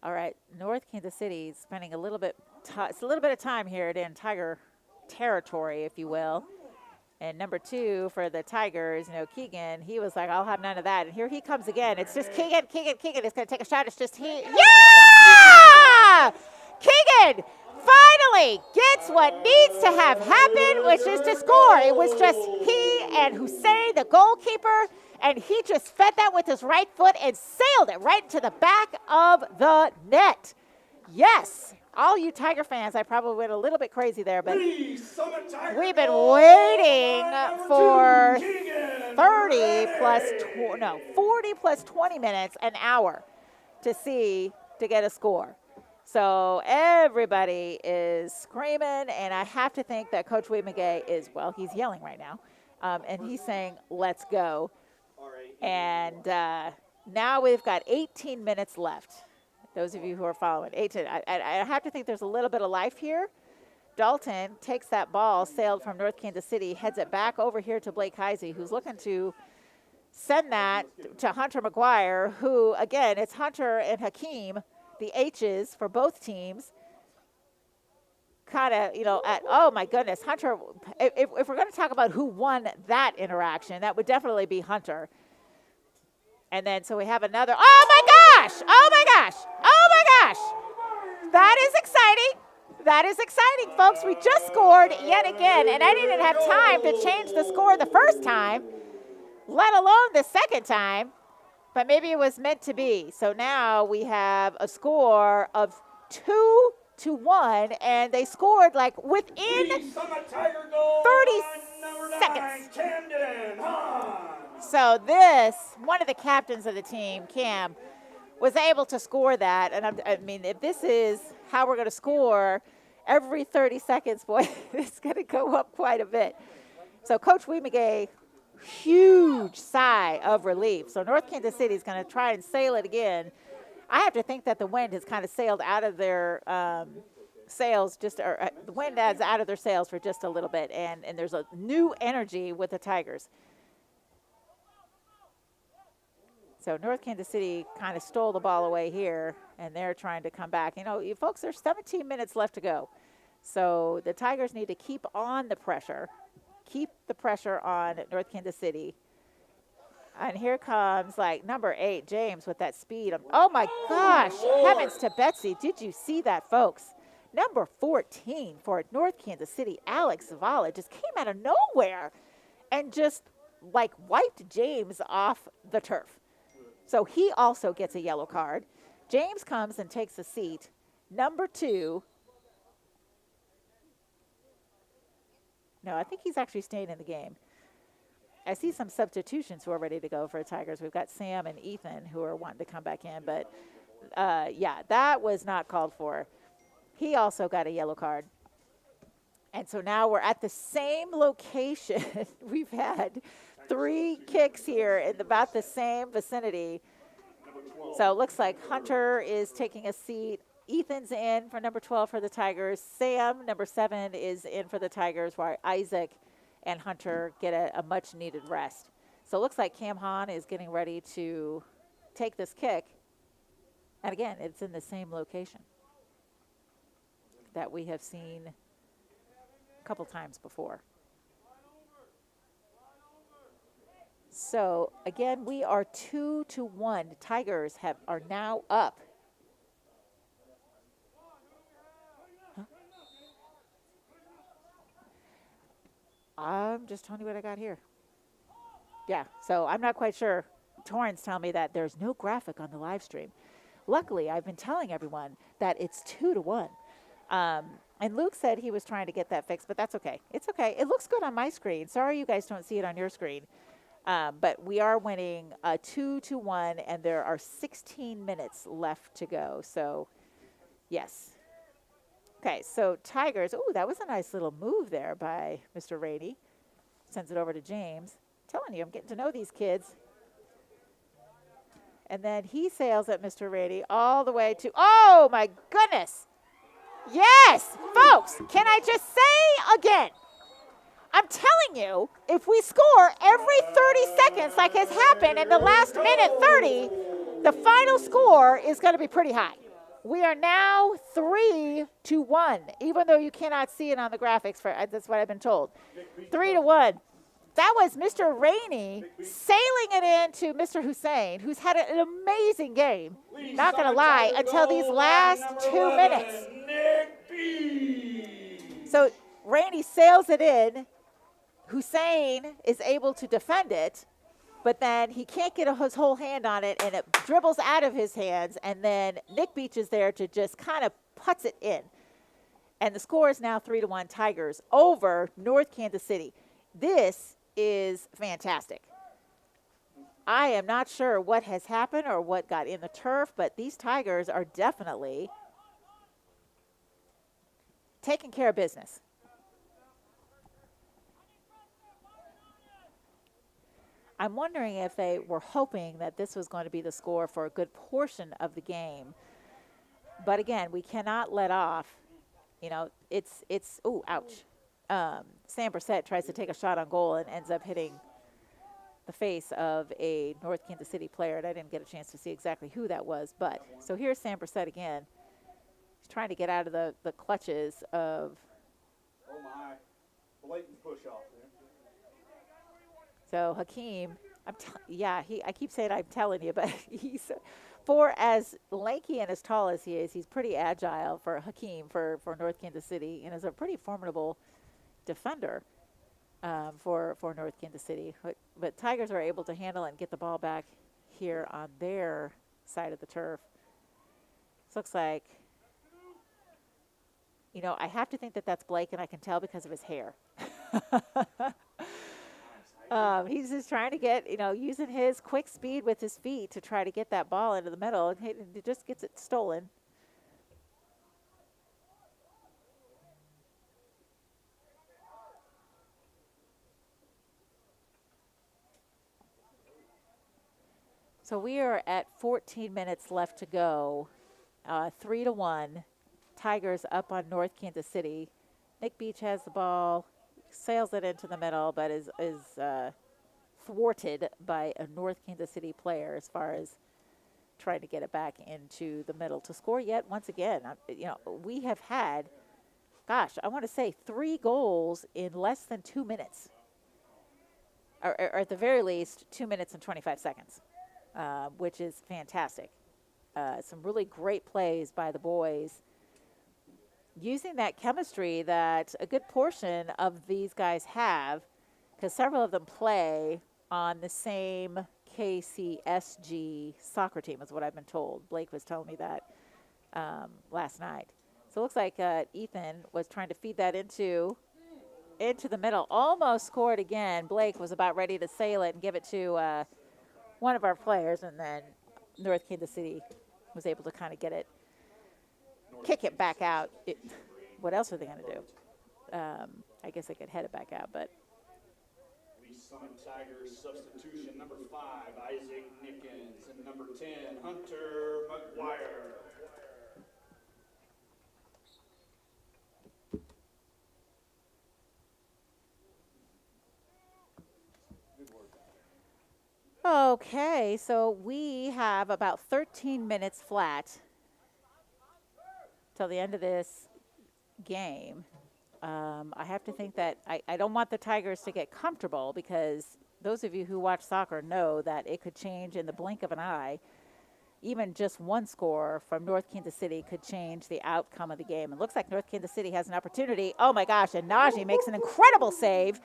All right, North Kansas City is spending a little bit of time here in Tiger territory, if you will. And number 2 for the Tigers, Keegan, he was like, I'll have none of that. And here he comes again. It's just Keegan is going to take a shot. It's just he. Yeah! Keegan finally gets what needs to have happened, which is to score. It was just he and Hussein, the goalkeeper, and he just fed that with his right foot and sailed it right into the back of the net. Yes, all you Tiger fans, I probably went a little bit crazy there, but we've been waiting for 40 plus 20 minutes, an hour, to get a score. So everybody is screaming, and I have to think that Coach Wade McGay he's yelling right now, and he's saying, let's go. And now we've got 18 minutes left. Those of you who are following, 18. I have to think there's a little bit of life here. Dalton takes that ball, sailed from North Kansas City, heads it back over here to Blake Heisey, who's looking to send that to Hunter Mcguire, who, again, it's Hunter and Hakeem, the H's for both teams, kind of, oh my goodness, Hunter, if we're going to talk about who won that interaction, that would definitely be Hunter. And then, so we have another, oh my gosh, that is exciting, folks. We just scored yet again, and I didn't have time to change the score the first time, let alone the second time. But maybe it was meant to be. So now we have a score of 2-1, and they scored like within 30 seconds. So one of the captains of the team, Cam, was able to score that. And I mean, if this is how we're going to score every 30 seconds, boy, it's going to go up quite a bit. So Coach Wade McGay, huge sigh of relief. So North Kansas City is going to try and sail it again. I have to think that the wind has kind of sailed out of their sails, the wind is out of their sails for just a little bit, and there's a new energy with the Tigers. So North Kansas City kind of stole the ball away here, and they're trying to come back. You folks, there's 17 minutes left to go. So the Tigers need to keep on the pressure. Keep the pressure on North Kansas City. And here comes, number 8, James, with that speed. Oh, my gosh. Heavens to Betsy. Did you see that, folks? Number 14 for North Kansas City, Alex Zavala, just came out of nowhere and just, wiped James off the turf. So he also gets a yellow card. James comes and takes a seat. Number 2. No, I think he's actually staying in the game. I see some substitutions who are ready to go for the Tigers. We've got Sam and Ethan who are wanting to come back in. But, that was not called for. He also got a yellow card. And so now we're at the same location we've had 3 kicks here in about the same vicinity. So it looks like Hunter is taking a seat. Ethan's in for number 12 for the Tigers. Sam, number 7, is in for the Tigers, while Isaac and Hunter get a much-needed rest. So it looks like Cam Hahn is getting ready to take this kick. And again, it's in the same location that we have seen a couple times before. So again, we are 2-1. The Tigers are now up. Huh? I'm just telling you what I got here. Yeah, so I'm not quite sure. Torrance telling me that there's no graphic on the live stream. Luckily, I've been telling everyone that it's 2-1. And Luke said he was trying to get that fixed, but that's okay. It's okay. It looks good on my screen. Sorry you guys don't see it on your screen. But we are winning 2-1, and there are 16 minutes left to go. So, yes. Okay, so Tigers. Ooh, that was a nice little move there by Mr. Rady. Sends it over to James. I'm telling you, I'm getting to know these kids. And then he sails at Mr. Rady all the way to, oh, my goodness. Yes, folks, can I just say again, I'm telling you, if we score every 30 seconds like has happened in the last minute 30, the final score is going to be pretty high. We are now 3-1, even though you cannot see it on the graphics. That's what I've been told. 3-1. That was Mr. Rainey sailing it into Mr. Hussein, who's had an amazing game. Not going to lie, until these last 2 minutes. So Rainey sails it in. Hussein is able to defend it, but then he can't get his whole hand on it, and it dribbles out of his hands, and then Nick Beach is there to just kind of puts it in. And the score is now 3-1 Tigers over North Kansas City. This is fantastic. I am not sure what has happened or what got in the turf, but these Tigers are definitely taking care of business. I'm wondering if they were hoping that this was going to be the score for a good portion of the game. But again, we cannot let off. You know, it's ooh, ouch. Sam Brissett tries to take a shot on goal and ends up hitting the face of a North Kansas City player. And I didn't get a chance to see exactly who that was. But so here's Sam Brissett again. He's trying to get out of the clutches of. Oh, my. Blatant push off there. So Hakeem, I keep saying I'm telling you, but he's, for as lanky and as tall as he is, he's pretty agile for Hakeem for North Kansas City, and is a pretty formidable defender for North Kansas City. But Tigers are able to handle it and get the ball back here on their side of the turf. This looks like, you know, I have to think that that's Blake, and I can tell because of his hair. He's just trying to get, you know, using his quick speed with his feet to try to get that ball into the middle, and he just gets it stolen. So we are at 14 minutes left to go. 3-1. Tigers up on North Kansas City. Nick Beach has the ball. Sails it into the middle, but is thwarted by a North Kansas City player as far as trying to get it back into the middle to score yet once again. You know, we have had, gosh, I want to say 3 goals in less than 2 minutes, or at the very least 2 minutes and 25 seconds, which is fantastic. Some really great plays by the boys, using that chemistry that a good portion of these guys have, because several of them play on the same KCSG soccer team, is what I've been told. Blake was telling me that last night. So it looks like Ethan was trying to feed that into the middle. Almost scored again. Blake was about ready to sail it and give it to one of our players, and then North Kansas City was able to kind of get it, kick it back out. What else are they going to do? I guess they could head it back out, but Summit Tigers substitution, number 5, Isaac Nickens, and number 10, Hunter Mcguire. Okay, so we have about 13 minutes flat till the end of this game. I have to think that I don't want the Tigers to get comfortable, because those of you who watch soccer know that it could change in the blink of an eye. Even just one score from North Kansas City could change the outcome of the game. It looks like North Kansas City has an opportunity. Oh my gosh, and Najee makes an incredible save.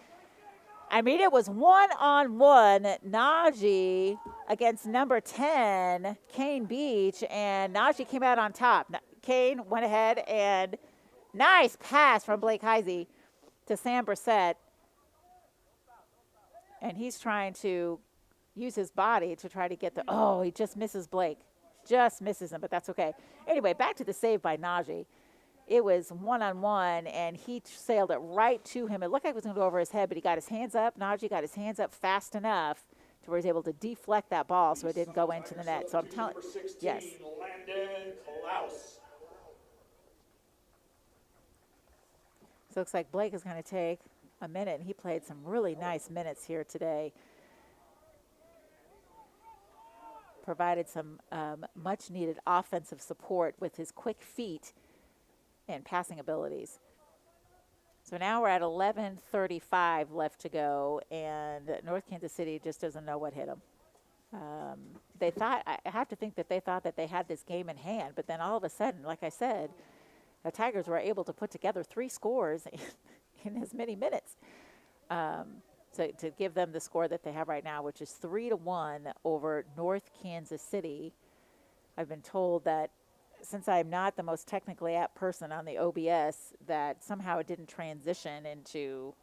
I mean, it was one-on-one Najee against number 10, Kane Beach, and Najee came out on top. Kane went ahead, and nice pass from Blake Heisey to Sam Brissett. And he's trying to use his body to try to get the, oh, he just misses Blake. Just misses him, but that's okay. Anyway, back to the save by Najee. It was one-on-one, and he sailed it right to him. It looked like it was going to go over his head, but he got his hands up. Najee got his hands up fast enough to where he was able to deflect that ball so it didn't go into the net. So I'm telling you, yes. Landon Klaus. So it looks like Blake is going to take a minute, and he played some really nice minutes here today. Provided some much-needed offensive support with his quick feet and passing abilities. So now we're at 11:35 left to go, and North Kansas City just doesn't know what hit them. They thought, I have to think that they thought that they had this game in hand, but then all of a sudden, like I said, the Tigers were able to put together 3 scores in as many minutes. To give them the score that they have right now, which is 3-1 over North Kansas City. I've been told that since I'm not the most technically apt person on the OBS, that somehow it didn't transition into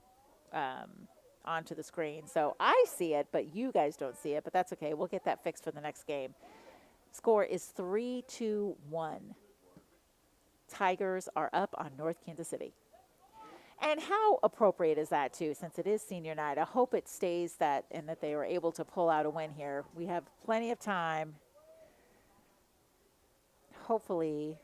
onto the screen. So I see it, but you guys don't see it, but that's okay. We'll get that fixed for the next game. Score is 3-1. Tigers are up on North Kansas City. And how appropriate is that, too, since it is senior night? I hope it stays that and that they were able to pull out a win here. We have plenty of time. Hopefully,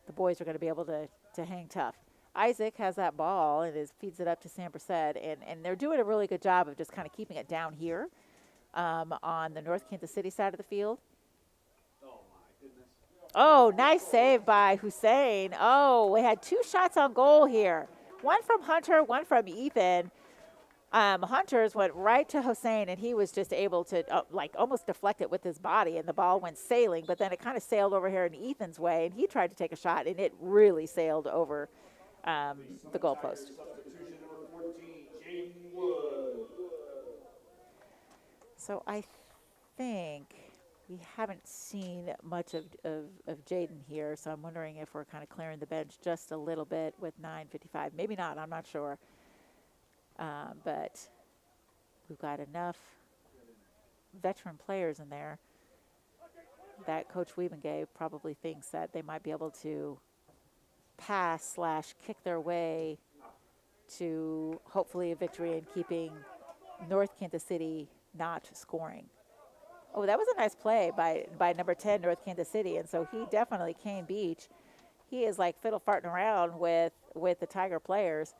the boys are going to be able to hang tough. Isaac has that ball and feeds it up to Sam Brissett, and they're doing a really good job of just kind of keeping it down here on the North Kansas City side of the field. Oh, my goodness. Oh, nice save by Hussein. Oh, we had 2 shots on goal here. One from Hunter, one from Ethan. Hunter's went right to Hussein, and he was just able to almost deflect it with his body, and the ball went sailing, but then it kind of sailed over here in Ethan's way, and he tried to take a shot, and it really sailed over the goalpost. Substitution number 14, Jaden Wood. So I think we haven't seen much of Jaden here, so I'm wondering if we're kind of clearing the bench just a little bit with 9:55. Maybe not, I'm not sure. But we've got enough veteran players in there that Coach Wiebengay probably thinks that they might be able to pass/kick their way to hopefully a victory and keeping North Kansas City not scoring. Oh, that was a nice play by number 10, North Kansas City. And so he definitely, Kane Beach, he is like fiddle farting around with the Tiger players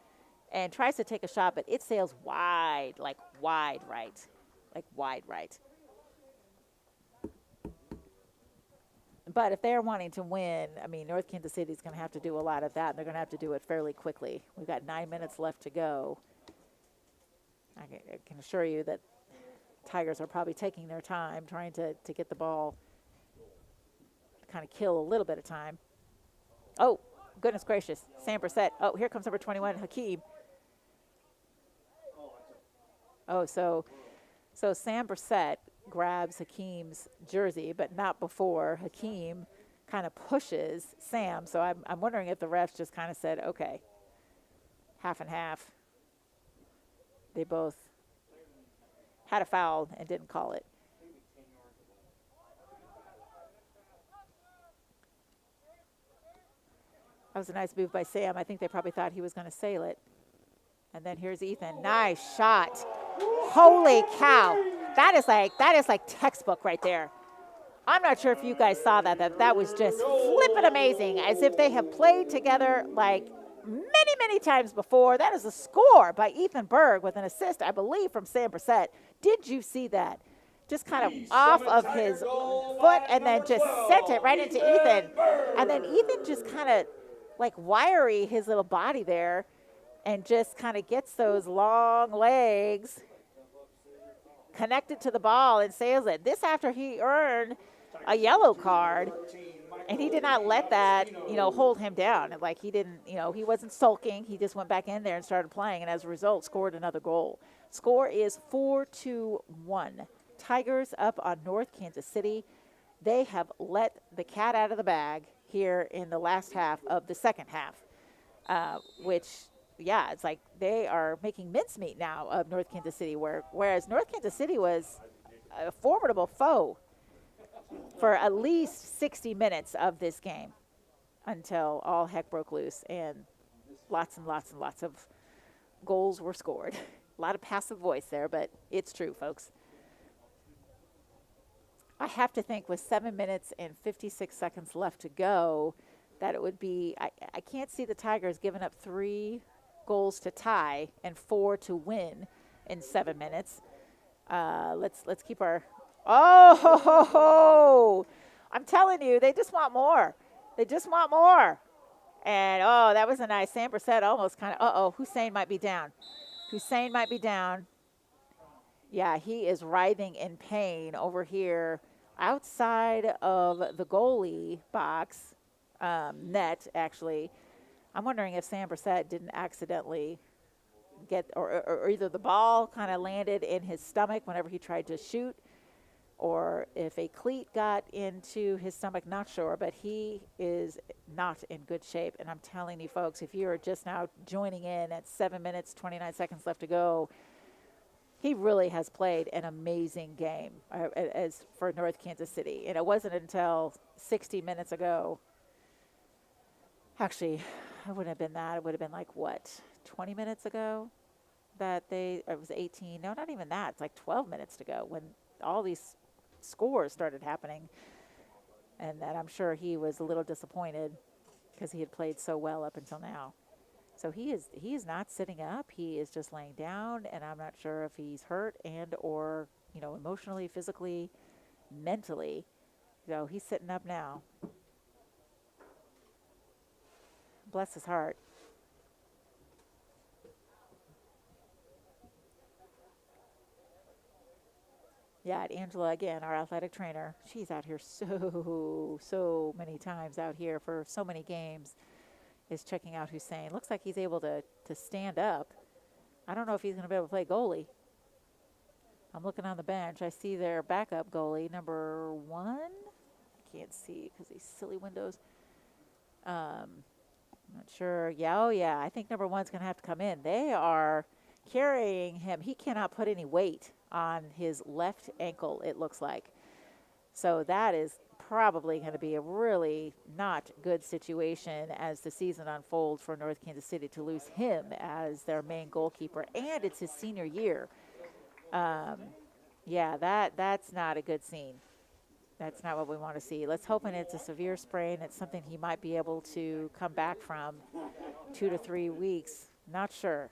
and tries to take a shot, but it sails wide, like wide right. But if they're wanting to win, I mean, North Kansas City is going to have to do a lot of that, and they're going to have to do it fairly quickly. We've got 9 minutes left to go. I can assure you that Tigers are probably taking their time trying to get the ball, kind of kill a little bit of time. Oh, goodness gracious. Sam Brissett. Oh, here comes number 21, Hakeem. Oh, so Sam Brissett grabs Hakeem's jersey, but not before Hakeem kind of pushes Sam. So I'm wondering if the refs just kind of said, okay, half and half. They both had a foul and didn't call it. That was a nice move by Sam. I think they probably thought he was going to sail it. And then here's Ethan. Nice shot. Holy cow. That is like textbook right there. I'm not sure if you guys saw that was just flippin' amazing, as if they have played together like many, many times before. That is a score by Ethan Berg with an assist, I believe, from Sam Brissett. Did you see that? Just kind of off of his foot and then just sent it right into Ethan. And then Ethan just kind of like wiry his little body there and just kind of gets those long legs connected to the ball and sails it. This after he earned a yellow card, and he did not let that, hold him down. Like he didn't, he wasn't sulking. He just went back in there and started playing, and as a result, scored another goal. Score is 4-1. Tigers up on North Kansas City. They have let the cat out of the bag here in the last half of the second half, which, yeah, it's like they are making mincemeat now of North Kansas City, whereas North Kansas City was a formidable foe for at least 60 minutes of this game until all heck broke loose and lots and lots and lots of goals were scored. A lot of passive voice there, but it's true, folks. I have to think with 7 minutes and 56 seconds left to go that it would be, I can't see the Tigers giving up 3 goals to tie and 4 to win in 7 minutes. Let's keep our, I'm telling you, they just want more. They just want more. And, that was a nice. Sam Brissett almost kind of, Hussein might be down. Hussein might be down. Yeah, he is writhing in pain over here outside of the goalie box, net, actually. I'm wondering if Sam Brissett didn't accidentally get, or either the ball kind of landed in his stomach whenever he tried to shoot, or if a cleat got into his stomach, not sure, but he is not in good shape. And I'm telling you, folks, if you are just now joining in at 7 minutes, 29 seconds left to go, he really has played an amazing game as for North Kansas City. And it wasn't until 60 minutes ago, actually, it wouldn't have been that. It would have been like, 20 minutes ago that it was 18. No, not even that. It's like 12 minutes to go when all these scores started happening. And that I'm sure he was a little disappointed because he had played so well up until now. So he is not sitting up. He is just laying down, and I'm not sure if he's hurt and or, emotionally, physically, mentally. So he's sitting up now. Bless his heart. Yeah, Angela, again, our athletic trainer, she's out here so many times out here for so many games, is checking out Hussein. Looks like he's able to stand up. I don't know if he's going to be able to play goalie. I'm looking on the bench. I see their backup goalie, number 1. I can't see because these silly windows. I'm not sure. Yeah, I think number 1's going to have to come in. They are carrying him. He cannot put any weight on his left ankle, it looks like. So that is probably going to be a really not good situation as the season unfolds for North Kansas City to lose him as their main goalkeeper, and it's his senior year. Yeah, that's not a good scene. That's not what we want to see. Let's hope it's a severe sprain. It's something he might be able to come back from 2 to 3 weeks. Not sure.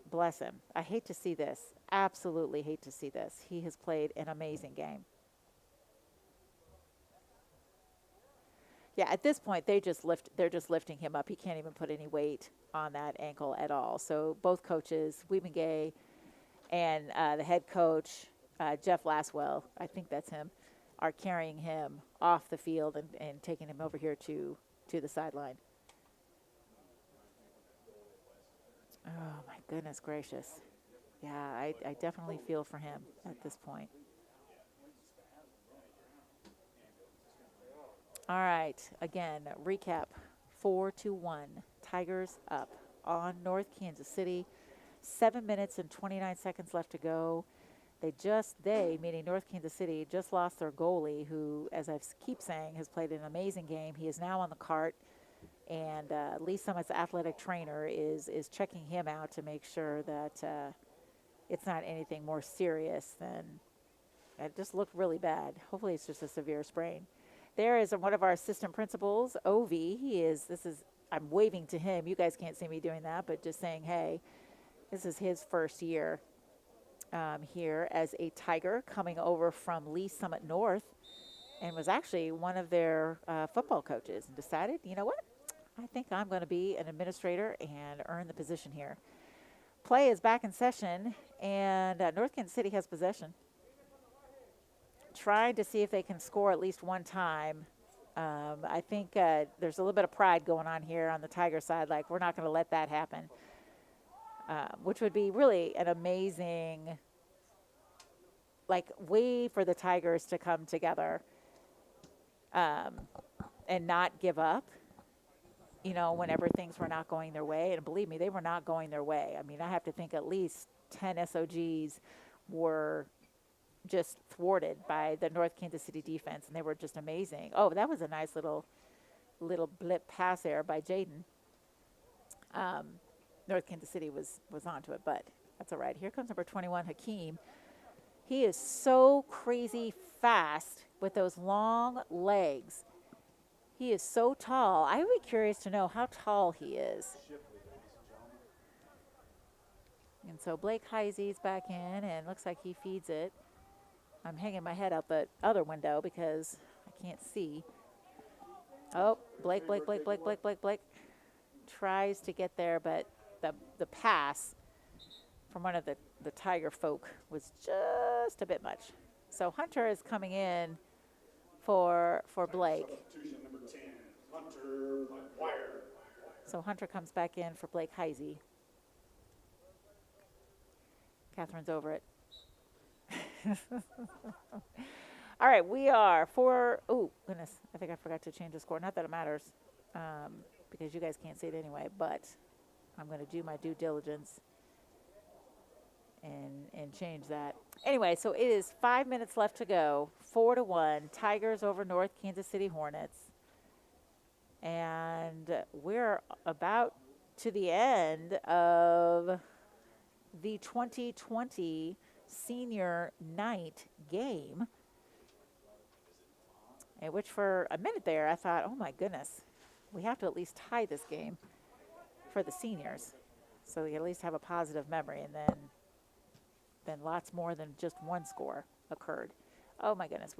Bless him. I hate to see this. Absolutely hate to see this. He has played an amazing game. Yeah, at this point, they're just lifting him up. He can't even put any weight on that ankle at all. So both coaches, Mcguire and the head coach, Jeff Laswell, I think that's him, are carrying him off the field and taking him over here to the sideline. Oh, my goodness gracious. Yeah, I definitely feel for him at this point. All right, again, recap, 4-1, Tigers up on North Kansas City. 7 minutes and 29 seconds left to go. They, meaning North Kansas City, just lost their goalie, who, as I keep saying, has played an amazing game. He is now on the cart, and Lee Summit's athletic trainer is checking him out to make sure that it's not anything more serious than it just looked really bad. Hopefully it's just a severe sprain. There is one of our assistant principals, Ovi. I'm waving to him. You guys can't see me doing that, but just saying, hey, this is his first year here as a Tiger, coming over from Lee Summit North, and was actually one of their football coaches, and decided, you know what? I think I'm going to be an administrator and earn the position here. Play is back in session, and North Kansas City has possession. Trying to see if they can score at least one time. I think there's a little bit of pride going on here on the Tiger side, like we're not going to let that happen, which would be really an amazing, like, way for the Tigers to come together and not give up, you know, whenever things were not going their way. And believe me, they were not going their way. I mean, I have to think at least 10 SOGs were just thwarted by the North Kansas City defense, and they were just amazing. Oh, that was a nice little blip pass there by Jaden. North Kansas City was onto it, but that's all right. Here comes number 21, Hakeem. He is so crazy fast with those long legs. He is so tall. I would be curious to know how tall he is. And so Blake Heisey's back in, and looks like he feeds it. I'm hanging my head out the other window because I can't see. Oh, Blake tries to get there, but the pass from one of the Tiger folk was just a bit much. So Hunter is coming in for Blake. Substitution number 10, Hunter Mcguire. So Hunter comes back in for Blake Heisey. Catherine's over it. All right, we are oh, goodness, I think I forgot to change the score. Not that it matters, because you guys can't see it anyway, but I'm going to do my due diligence and change that. Anyway, so it is 5 minutes left to go, 4-1, Tigers over North Kansas City Hornets. And we're about to the end of the 2020 senior night game, in which for a minute there I thought, oh my goodness, we have to at least tie this game for the seniors so we at least have a positive memory, and then lots more than just one score occurred. Oh my goodness,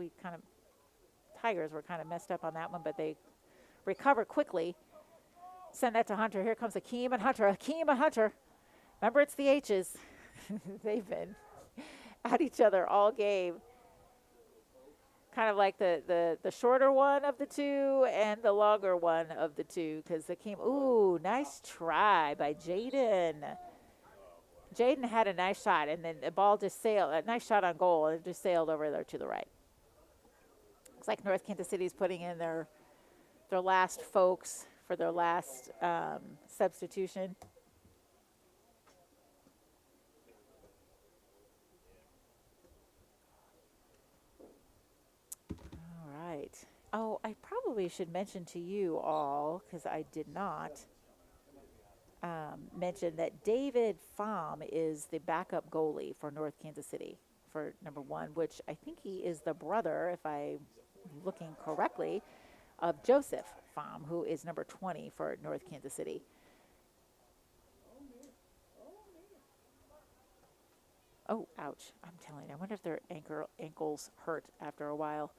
Tigers were kind of messed up on that one, but they recovered quickly. Send that to Hunter. Here comes Hakeem and Hunter. Remember, it's the H's. They've been at each other all game. Kind of like the shorter one of the two and the longer one of the two, because Hakeem, ooh, nice try by Jaden. Jaden had a nice shot, and then the ball just sailed, a nice shot on goal, and it just sailed over there to the right. Looks like North Kansas City's putting in their last folks for their last substitution. All right. Oh, I probably should mention to you all, because I did not mention that David Pham is the backup goalie for North Kansas City for number 1, which I think he is the brother, if I'm looking correctly, of Joseph Pham, who is number 20 for North Kansas City. Oh, ouch. I'm telling you, I wonder if their ankles hurt after a while.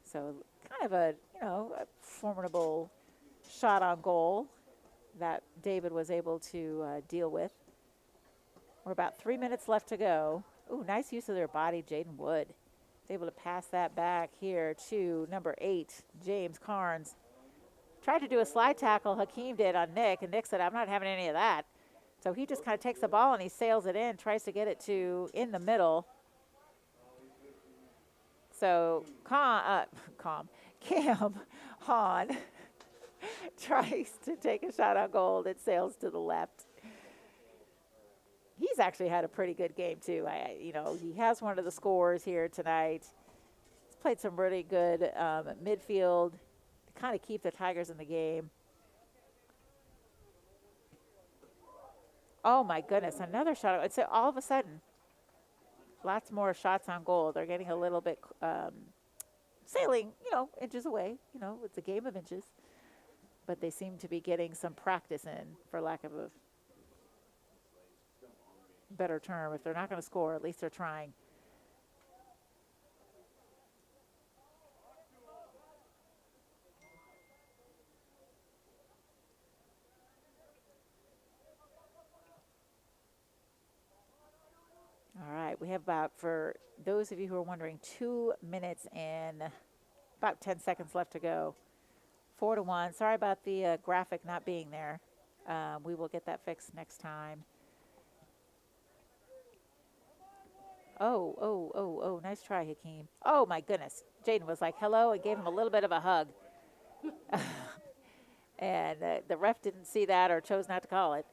So kind of a formidable shot on goal that David was able to deal with. We're about 3 minutes left to go. Ooh, nice use of their body, Jaden Wood. Able to pass that back here to number 8, James Carnes. Tried to do a slide tackle, Hakeem did on Nick, and Nick said, I'm not having any of that. So he just kind of takes the ball and he sails it in, tries to get it to in the middle. So Cam Hahn tries to take a shot on goal. It sails to the left. He's actually had a pretty good game too. He has one of the scores here tonight. He's played some really good midfield to kind of keep the Tigers in the game. Oh my goodness, another shot. It's all of a sudden, lots more shots on goal. They're getting a little bit sailing, inches away. It's a game of inches. But they seem to be getting some practice in, for lack of a better term. If they're not going to score, at least they're trying. All right, we have about, for those of you who are wondering, 2 minutes and about 10 seconds left to go. 4-1. Sorry about the graphic not being there. We will get that fixed next time. Oh, nice try, Hakeem. Oh, my goodness. Jaden was like, hello, and gave him a little bit of a hug. And the ref didn't see that or chose not to call it.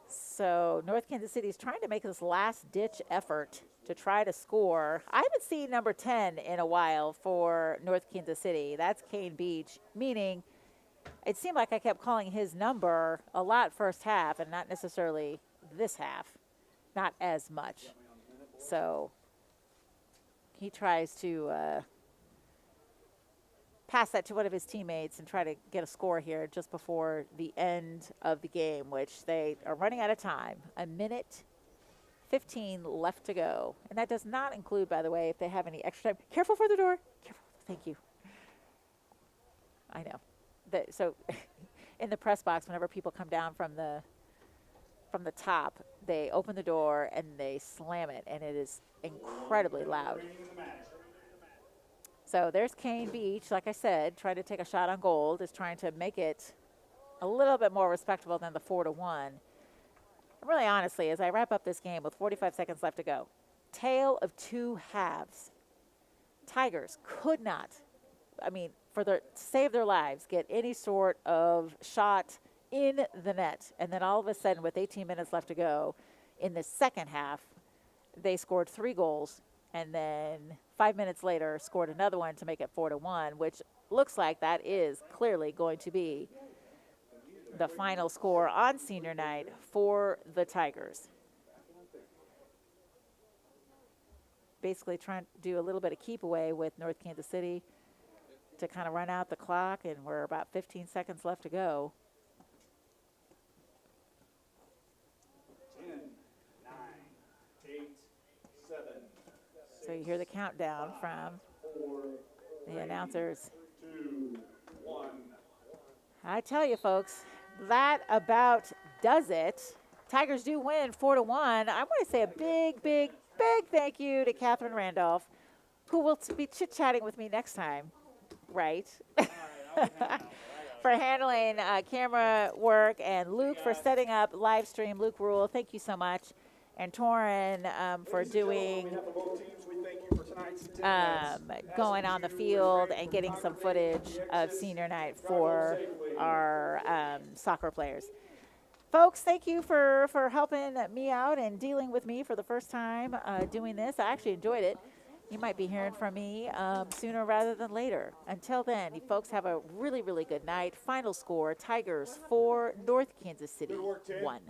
So North Kansas City is trying to make this last-ditch effort to try to score. I haven't seen number 10 in a while for North Kansas City. That's Kane Beach, meaning it seemed like I kept calling his number a lot first half and not necessarily this half, not as much. So he tries to pass that to one of his teammates and try to get a score here just before the end of the game, which they are running out of time. 1:15 left to go. And that does not include, by the way, if they have any extra time. Careful for the door. Careful. Thank you. I know. So in the press box, whenever people come down from the top, they open the door and they slam it, and it is incredibly loud. So there's Kane Beach, like I said, trying to take a shot on goal, is trying to make it a little bit more respectable than the 4-1. Really, honestly, as I wrap up this game with 45 seconds left to go, tale of two halves. Tigers could not, to save their lives, get any sort of shot in the net. And then all of a sudden, with 18 minutes left to go, in the second half, they scored 3 goals. And then 5 minutes later, scored another one to make it 4-1, which looks like that is clearly going to be the final score on senior night for the Tigers. Basically trying to do a little bit of keep away with North Kansas City to kind of run out the clock, and we're about 15 seconds left to go. 10, 9, 8, 7. So you hear the countdown from the announcers. 2, 1. I tell you, folks, that about does it. Tigers do win 4-1. I want to say a big, big, big thank you to Catherine Randolph, who will be chit-chatting with me next time, right? For handling camera work, and Luke for setting up live stream. Luke Rule, thank you so much. And Torin for doing going on the field and getting some footage of senior night for our soccer players. Folks, thank you for helping me out and dealing with me for the first time doing this. I actually enjoyed it. You might be hearing from me sooner rather than later. Until then, you folks have a really, really good night. Final score, Tigers 4, North Kansas City 1.